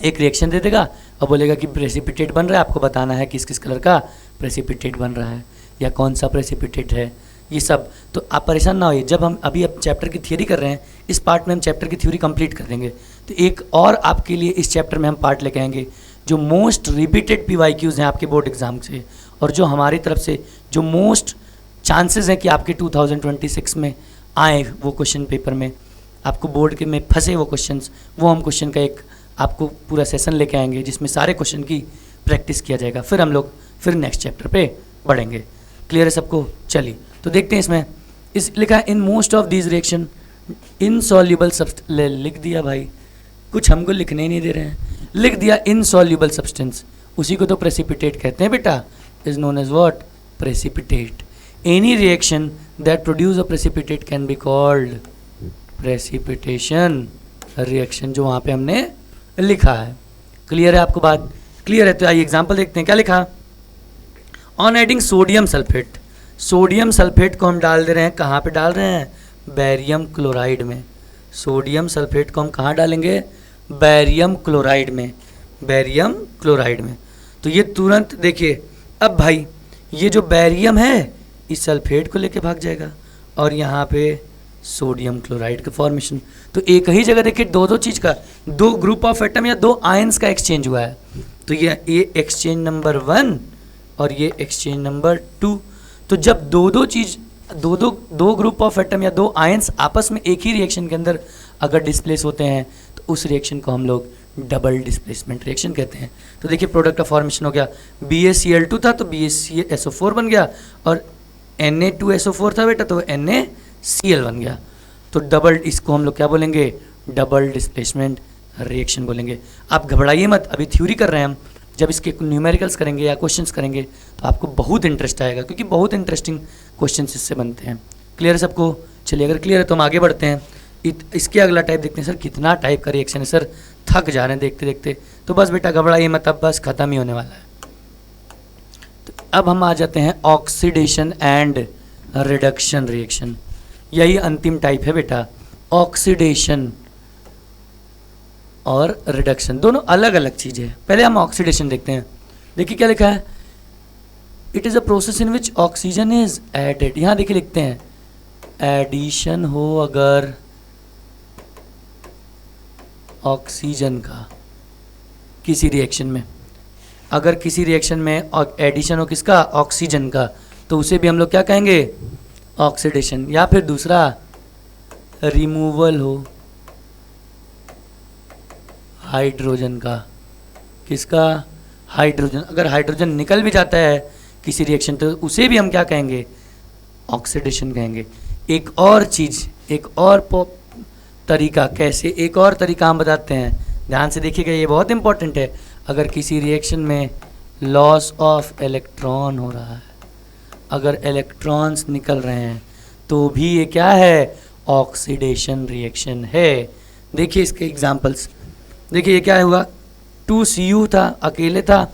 एक रिएक्शन दे देगा और बोलेगा कि प्रेसिपिटेट बन रहा है, आपको बताना है किस किस कलर का प्रेसिपिटेट बन रहा है या कौन सा प्रेसिपिटेट है, ये सब। तो आप परेशान ना होइए, जब हम अभी अब चैप्टर की थ्योरी कर रहे हैं, इस पार्ट में हम चैप्टर की थ्योरी कंप्लीट कर देंगे। तो एक और आपके लिए इस चैप्टर में हम पार्ट लेके आएंगे जो मोस्ट रिपीटेड PYQs हैं आपके बोर्ड एग्जाम से, और जो हमारी तरफ से जो मोस्ट चांसेस हैं कि आपके 2026 में आए वो क्वेश्चन पेपर में, आपको बोर्ड के में फंसे वो क्वेश्चंस, वो हम क्वेश्चन का एक आपको पूरा सेशन लेके आएंगे जिसमें सारे क्वेश्चन की प्रैक्टिस किया जाएगा, फिर हम लोग फिर नेक्स्ट चैप्टर पे बढ़ेंगे। क्लियर है सबको? चलिए तो देखते हैं इसमें। इस लिखा है in most of these reaction insoluble substance, लिख दिया भाई, कुछ हमको लिखने ही नहीं दे रहे हैं, लिख दिया इनसॉल्यूबल सब्सटेंस, उसी को तो प्रेसिपिटेट कहते हैं बेटा, is known as what, precipitate. Any reaction that produce a precipitate can be called precipitation reaction, जो वहाँ पे हमने लिखा है। क्लियर है आपको बात? क्लियर है तो आइए एग्जाम्पल देखते हैं। क्या लिखा? On adding sodium sulphate, sodium sulphate को हम डाल दे रहे हैं, कहाँ पे डाल रहे हैं? बैरियम क्लोराइड में। सोडियम सल्फेट को हम कहाँ डालेंगे? बैरियम क्लोराइड में, बैरियम क्लोराइड में। तो ये तुरंत देखिए, अब भाई ये जो बैरियम है इस सल्फेट को लेके भाग जाएगा और यहाँ पे सोडियम क्लोराइड का फॉर्मेशन। तो एक ही जगह देखिए दो दो चीज़ का, दो ग्रुप ऑफ एटम या दो आयंस का एक्सचेंज हुआ है। तो ये एक्सचेंज नंबर 1 और ये एक्सचेंज नंबर 2। तो जब दो ग्रुप ऑफ एटम या दो आयंस आपस में एक ही रिएक्शन के अंदर अगर डिस्प्लेस होते हैं तो उस रिएक्शन को हम लोग डबल डिस्प्लेसमेंट रिएक्शन कहते हैं। तो देखिए प्रोडक्ट का फॉर्मेशन हो गया, BaCl2 था तो BaClSO4 बन गया, और Na2SO4 था बेटा तो NaCl बन गया। तो डबल, इसको हम लोग क्या बोलेंगे? डबल डिस्प्लेसमेंट रिएक्शन बोलेंगे। आप घबराइए मत, अभी थ्योरी कर रहे हैं हम, जब इसके न्यूमेरिकल्स करेंगे या क्वेश्चंस करेंगे तो आपको बहुत इंटरेस्ट आएगा, क्योंकि बहुत इंटरेस्टिंग क्वेश्चंस इससे बनते हैं। क्लियर है सबको? चलिए अगर क्लियर है तो हम आगे बढ़ते हैं। इसके अगला टाइप देखते हैं। सर कितना टाइप का रिएक्शन है सर, थक जा रहे हैं देखते देखते। तो बस बेटा घबराइए मत, अब बस ख़त्म ही होने वाला है। तो अब हम आ जाते हैं ऑक्सीडेशन एंड रिडक्शन रिएक्शन। यही अंतिम टाइप है बेटा। ऑक्सीडेशन और रिडक्शन दोनों अलग अलग चीज़ें हैं। पहले हम ऑक्सीडेशन देखते हैं। देखिए क्या लिखा है, it is a process in which oxygen is added. यहाँ देखिए लिखते हैं एडिशन हो अगर ऑक्सीजन का किसी रिएक्शन में, अगर किसी रिएक्शन में एडिशन हो किसका? ऑक्सीजन का, तो उसे भी हम लोग क्या कहेंगे? ऑक्सीडेशन। या फिर दूसरा रिमूवल हो हाइड्रोजन का, किसका? हाइड्रोजन। अगर हाइड्रोजन निकल भी जाता है किसी रिएक्शन तो उसे भी हम क्या कहेंगे? ऑक्सीडेशन कहेंगे। एक और चीज़, एक और तरीका, कैसे? एक और तरीका हम बताते हैं, ध्यान से देखिएगा, ये बहुत इंपॉर्टेंट है। अगर किसी रिएक्शन में लॉस ऑफ इलेक्ट्रॉन हो रहा है, अगर इलेक्ट्रॉन्स निकल रहे हैं तो भी ये क्या है? ऑक्सीडेशन रिएक्शन है। देखिए इसके एग्जांपल्स, देखिए ये क्या हुआ, 2Cu था, अकेले था,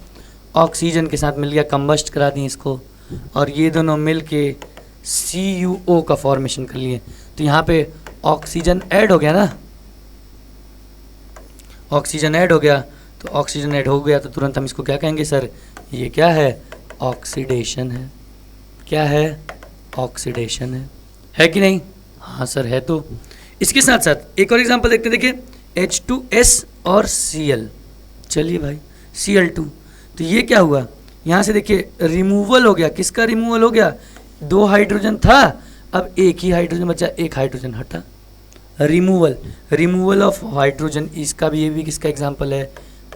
ऑक्सीजन के साथ मिल गया, कंबस्ट करा दिए इसको, और ये दोनों मिल के CuO का फॉर्मेशन कर लिए। तो यहाँ पे ऑक्सीजन ऐड हो गया ना, ऑक्सीजन ऐड हो गया। तो ऑक्सीजन ऐड हो गया तो तुरंत हम इसको क्या कहेंगे? सर ये क्या है? ऑक्सीडेशन है। क्या है? ऑक्सीडेशन है कि नहीं? हाँ सर है। तो इसके साथ साथ एक और एग्जांपल देखते हैं। देखिए H2S और Cl, चलिए भाई Cl2, तो ये क्या हुआ? यहाँ से देखिए रिमूवल हो गया। किसका रिमूवल हो गया? 2 हाइड्रोजन था, अब एक ही हाइड्रोजन बचा, एक हाइड्रोजन हटा। रिमूवल ऑफ हाइड्रोजन, इसका भी, ये भी किसका एग्जांपल है?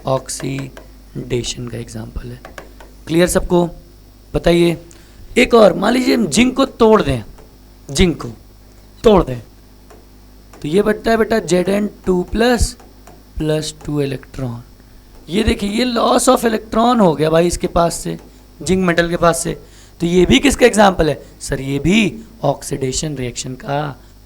ऑक्सीडेशन का एग्जांपल है। क्लियर सबको? बताइए। एक और, मान लीजिए हम जिंक को तोड़ दें, जिंक को तोड़ दें तो ये बनता है बेटा Zn2 प्लस 2 इलेक्ट्रॉन। ये देखिए ये लॉस ऑफ इलेक्ट्रॉन हो गया भाई इसके पास से, जिंक मेटल के पास से। तो ये भी किसका एग्जाम्पल है? सर ये भी ऑक्सीडेशन रिएक्शन का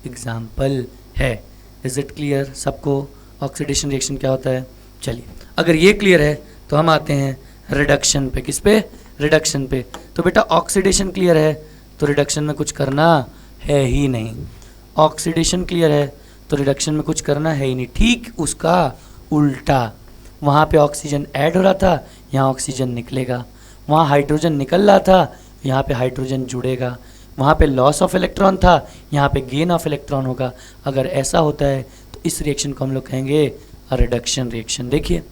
एग्जाम्पल है। इज इट क्लियर सबको? ऑक्सीडेशन रिएक्शन क्या होता है? चलिए अगर ये क्लियर है तो हम आते हैं रिडक्शन पे। किस पे? रिडक्शन पे। तो बेटा ऑक्सीडेशन क्लियर है तो रिडक्शन में कुछ करना है ही नहीं। ऑक्सीडेशन क्लियर है तो रिडक्शन में कुछ करना है ही नहीं। ठीक उसका उल्टा, वहाँ पे ऑक्सीजन ऐड हो रहा था, यहाँ ऑक्सीजन निकलेगा। वहाँ हाइड्रोजन निकल रहा था, यहाँ पे हाइड्रोजन जुड़ेगा। वहाँ पे लॉस ऑफ इलेक्ट्रॉन था, यहाँ पे गेन ऑफ इलेक्ट्रॉन होगा। अगर ऐसा होता है तो इस रिएक्शन को हम लोग कहेंगे रिडक्शन रिएक्शन। देखिए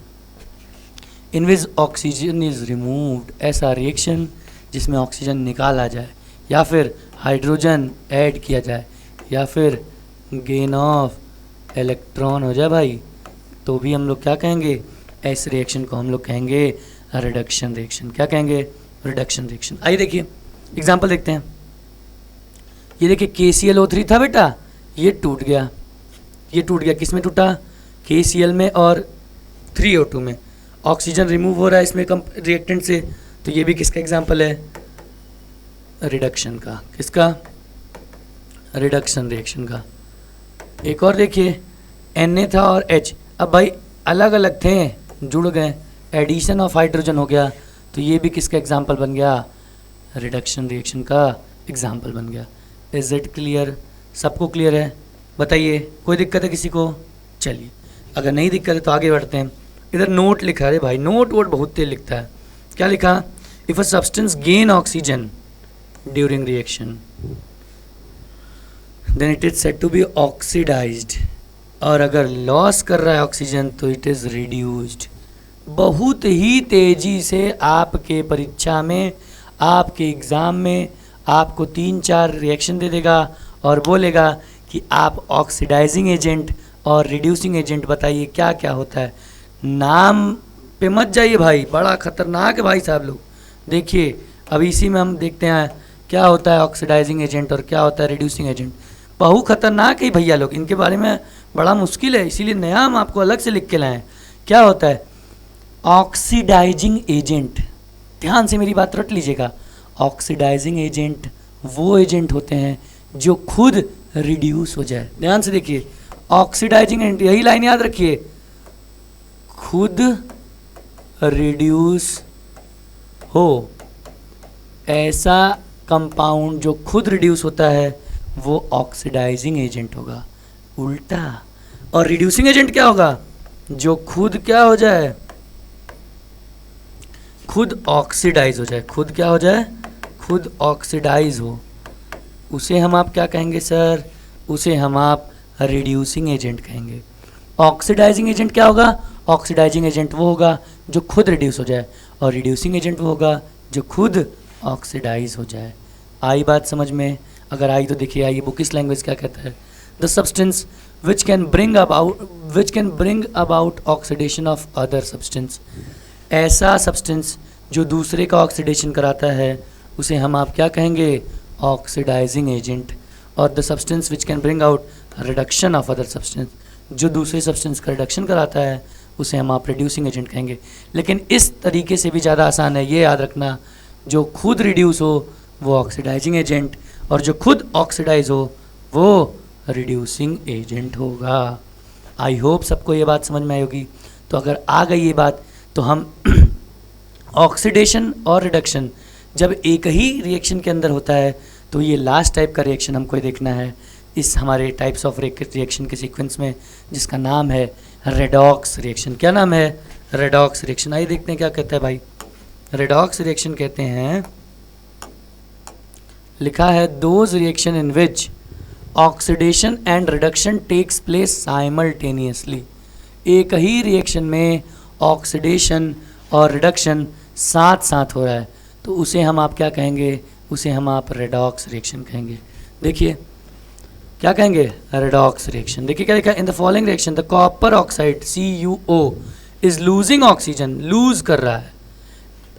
इन विच ऑक्सीजन इज रिमूव्ड, ऐसा रिएक्शन जिसमें ऑक्सीजन निकाला जाए। या फिर हाइड्रोजन ऐड किया जाए, या फिर गेन ऑफ इलेक्ट्रॉन हो जाए भाई, तो भी हम लोग क्या कहेंगे, इस रिएक्शन को हम लोग कहेंगे रिडक्शन रिएक्शन। क्या कहेंगे, रिडक्शन रिएक्शन। आइए देखिए एग्जांपल देखते हैं। ये देखिए KClO3 था बेटा, ये टूट गया, ये टूट गया, किस में टूटा, KCl में और 3O2 में। ऑक्सीजन रिमूव हो रहा है इसमें रिएक्टेंट से, तो ये भी किसका एग्जांपल है, रिडक्शन का। किसका, रिडक्शन रिएक्शन का। एक और देखिए Na था और H, अब भाई अलग अलग थे, जुड़ गए, एडिशन ऑफ हाइड्रोजन हो गया, तो ये भी किसका एग्जांपल बन गया, रिडक्शन रिएक्शन का एग्जांपल बन गया। इज इट क्लियर, सबको क्लियर है, बताइए कोई दिक्कत है किसी को। चलिए अगर नहीं दिक्कत है तो आगे बढ़ते हैं। इधर नोट लिखा है भाई, नोट वोट बहुत तेज लिखता है। क्या लिखा, if a substance gain oxygen during reaction then it is said to be oxidized, और अगर लॉस कर रहा है ऑक्सीजन तो इट इज़ रिड्यूस्ड। बहुत ही तेज़ी से आपके परीक्षा में, आपके एग्ज़ाम में आपको 3-4 रिएक्शन दे देगा और बोलेगा कि आप ऑक्सीडाइजिंग एजेंट और रिड्यूसिंग एजेंट बताइए क्या क्या होता है। नाम पे मत जाइए भाई, बड़ा खतरनाक है भाई साहब लोग। देखिए अब इसी में हम देखते हैं क्या होता है ऑक्सीडाइजिंग एजेंट और क्या होता है रिड्यूसिंग एजेंट। बहुत खतरनाक है भैया लोग, इनके बारे में बड़ा मुश्किल है, इसीलिए नया हम आपको अलग से लिख के लाए हैं। क्या होता है ऑक्सीडाइजिंग एजेंट, ध्यान से मेरी बात रट लीजिएगा। ऑक्सीडाइजिंग एजेंट वो एजेंट होते हैं जो खुद रिड्यूस हो जाए। ध्यान से देखिए, ऑक्सीडाइजिंग एजेंट, यही लाइन याद रखिए, खुद रिड्यूस हो, ऐसा कंपाउंड जो खुद रिड्यूस होता है वो ऑक्सीडाइजिंग एजेंट होगा। उल्टा, और रिड्यूसिंग एजेंट क्या होगा, जो खुद क्या हो जाए, खुद ऑक्सीडाइज हो जाए। खुद क्या हो जाए, खुद ऑक्सीडाइज हो, उसे हम आप क्या कहेंगे सर, उसे हम आप रिड्यूसिंग एजेंट कहेंगे। ऑक्सीडाइजिंग एजेंट क्या होगा, ऑक्सीडाइजिंग एजेंट वो होगा जो खुद रिड्यूस हो जाए, और रिड्यूसिंग एजेंट वो होगा जो खुद ऑक्सीडाइज हो जाए। आई बात समझ में, अगर आई तो देखिए आइए बुक इस लैंग्वेज क्या कहता है, the substance which can bring about oxidation of other substance, ऐसा सब्सटेंस जो दूसरे का ऑक्सीडेशन कराता है उसे हम आप क्या कहेंगे, ऑक्सीडाइजिंग एजेंट। और the substance which can bring out reduction of other substance, जो दूसरे सब्सटेंस का रिडक्शन कराता है उसे हम आप रिड्यूसिंग एजेंट कहेंगे। लेकिन इस तरीके से भी ज़्यादा आसान है, ये याद रखना, जो खुद रिड्यूस हो वो ऑक्सीडाइजिंग एजेंट, और जो खुद ऑक्सीडाइज हो वो रिड्यूसिंग एजेंट होगा। आई होप सबको ये बात समझ में आई होगी। तो अगर आ गई ये बात तो हम ऑक्सीडेशन और रिडक्शन जब एक ही रिएक्शन के अंदर होता है तो ये लास्ट टाइप का रिएक्शन हमको देखना है इस हमारे टाइप्स ऑफ रिएक्शन के सीक्वेंस में, जिसका नाम है रेडॉक्स रिएक्शन। क्या नाम है, रेडॉक्स रिएक्शन। आइए देखते हैं क्या कहता है भाई। रेडॉक्स रिएक्शन कहते हैं, लिखा है those reaction in which oxidation and reduction takes place simultaneously. एक ही रिएक्शन में ऑक्सीडेशन और रिडक्शन साथ साथ हो रहा है तो उसे हम आप क्या कहेंगे, उसे हम आप रेडॉक्स रिएक्शन कहेंगे। देखिए क्या कहेंगे, रेडॉक्स रिएक्शन। देखिए क्या लिखा है, in the following reaction the copper oxide CuO is losing oxygen, lose कर रहा है,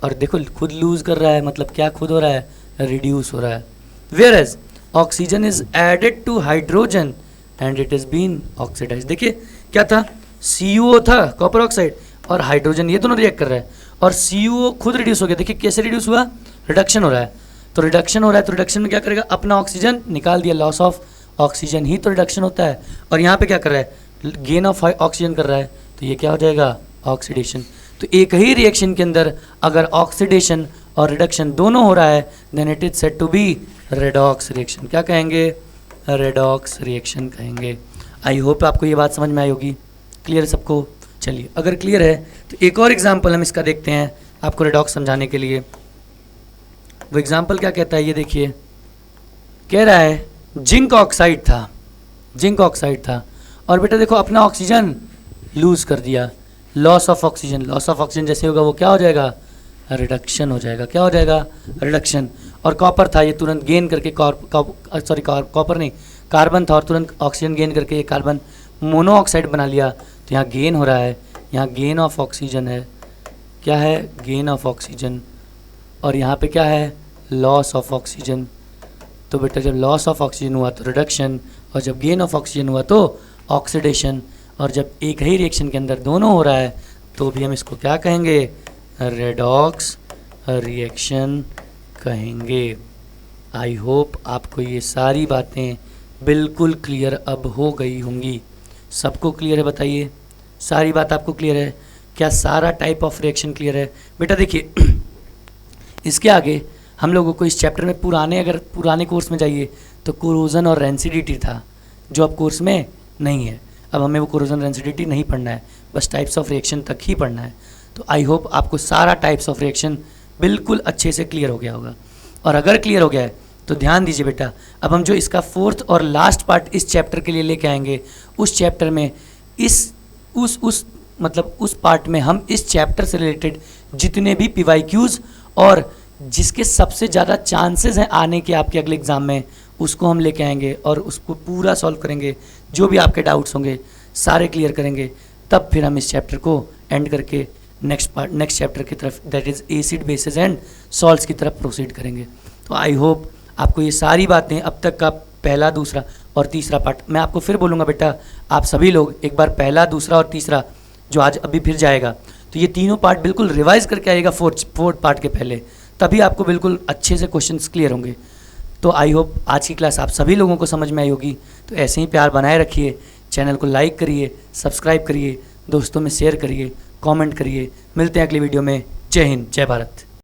और देखो खुद लूज कर रहा है मतलब क्या खुद हो रहा है, रिड्यूस हो रहा है। Whereas oxygen is added to hydrogen and it is been oxidize. देखिए क्या था, CuO था कॉपर ऑक्साइड और हाइड्रोजन, ये दोनों रिएक्ट कर रहा है और CuO खुद रिड्यूस हो गया। देखिए कैसे रिड्यूस हुआ, रिडक्शन हो रहा है, तो रिडक्शन हो रहा है तो रिडक्शन में क्या करेगा, अपना ऑक्सीजन निकाल दिया, लॉस ऑफ ऑक्सीजन ही तो रिडक्शन होता है। और यहाँ पे क्या कर रहा है, गेन ऑफ ऑक्सीजन कर रहा है, तो ये क्या हो जाएगा, ऑक्सीडेशन। तो एक ही रिएक्शन के अंदर अगर ऑक्सीडेशन और रिडक्शन दोनों हो रहा है then it is said to be redox reaction. क्या कहेंगे, रेडॉक्स रिएक्शन कहेंगे। आई होप आपको ये बात समझ में आई होगी, क्लियर सबको। चलिए अगर क्लियर है तो एक और एग्जाम्पल हम इसका देखते हैं आपको रेडॉक्स समझाने के लिए। वो एग्जाम्पल क्या कहता है, ये देखिए, कह रहा है जिंक ऑक्साइड था, जिंक ऑक्साइड था और बेटा देखो अपना ऑक्सीजन लूज कर दिया, loss of oxygen. Loss of oxygen जैसे होगा वो क्या हो जाएगा, रिडक्शन हो जाएगा। क्या हो जाएगा, रिडक्शन। और कॉपर था, ये तुरंत गेन करके कॉपर नहीं, कार्बन था और तुरंत ऑक्सीजन गेन करके ये कार्बन मोनोऑक्साइड बना लिया। तो यहाँ गेन हो रहा है, यहाँ गेन ऑफ ऑक्सीजन है, क्या है, गेन ऑफ ऑक्सीजन। और यहाँ पे क्या है, लॉस ऑफ ऑक्सीजन। तो बेटा जब लॉस ऑफ ऑक्सीजन हुआ तो रिडक्शन, और जब गेन ऑफ ऑक्सीजन हुआ तो ऑक्सीडेशन। और जब एक ही रिएक्शन के अंदर दोनों हो रहा है तो भी हम इसको क्या कहेंगे, रेडॉक्स रिएक्शन कहेंगे। आई होप आपको ये सारी बातें बिल्कुल क्लियर अब हो गई होंगी। सबको क्लियर है, बताइए सारी बात आपको क्लियर है? क्या सारा टाइप ऑफ रिएक्शन क्लियर है? बेटा देखिए इसके आगे हम लोगों को इस चैप्टर में अगर पुराने कोर्स में जाइए तो कोरोजन और रेंसिडिटी था, जो अब कोर्स में नहीं है। अब हमें वो कोरोजन रेंसिडिटी नहीं पढ़ना है, बस टाइप्स ऑफ रिएक्शन तक ही पढ़ना है। तो आई होप आपको सारा टाइप्स ऑफ रिएक्शन बिल्कुल अच्छे से क्लियर हो गया होगा। और अगर क्लियर हो गया है तो ध्यान दीजिए बेटा, अब हम जो इसका फोर्थ और लास्ट पार्ट इस चैप्टर के लिए लेके आएंगे, उस चैप्टर में उस पार्ट में हम इस चैप्टर से रिलेटेड जितने भी PYQs और जिसके सबसे ज़्यादा चांसेस हैं आने के आपके अगले एग्ज़ाम में, उसको हम लेके आएंगे और उसको पूरा सॉल्व करेंगे। जो भी आपके डाउट्स होंगे सारे क्लियर करेंगे, तब फिर हम इस चैप्टर को एंड करके नेक्स्ट चैप्टर की तरफ, that is acid basis and salts की तरफ प्रोसीड करेंगे। तो आई होप आपको ये सारी बातें, अब तक का पहला, दूसरा और तीसरा पार्ट, मैं आपको फिर बोलूँगा बेटा, आप सभी लोग एक बार पहला, दूसरा और तीसरा जो आज अभी फिर जाएगा, तो ये तीनों पार्ट बिल्कुल रिवाइज करके आइएगा फोर्थ पार्ट के पहले, तभी आपको बिल्कुल अच्छे से क्वेश्चंस क्लियर होंगे। तो आई होप आज की क्लास आप सभी लोगों को समझ में आई होगी। तो ऐसे ही प्यार बनाए रखिए, चैनल को लाइक करिए, सब्सक्राइब करिए, दोस्तों में शेयर करिए, कमेंट करिए। मिलते हैं अगली वीडियो में। जय हिंद, जय भारत।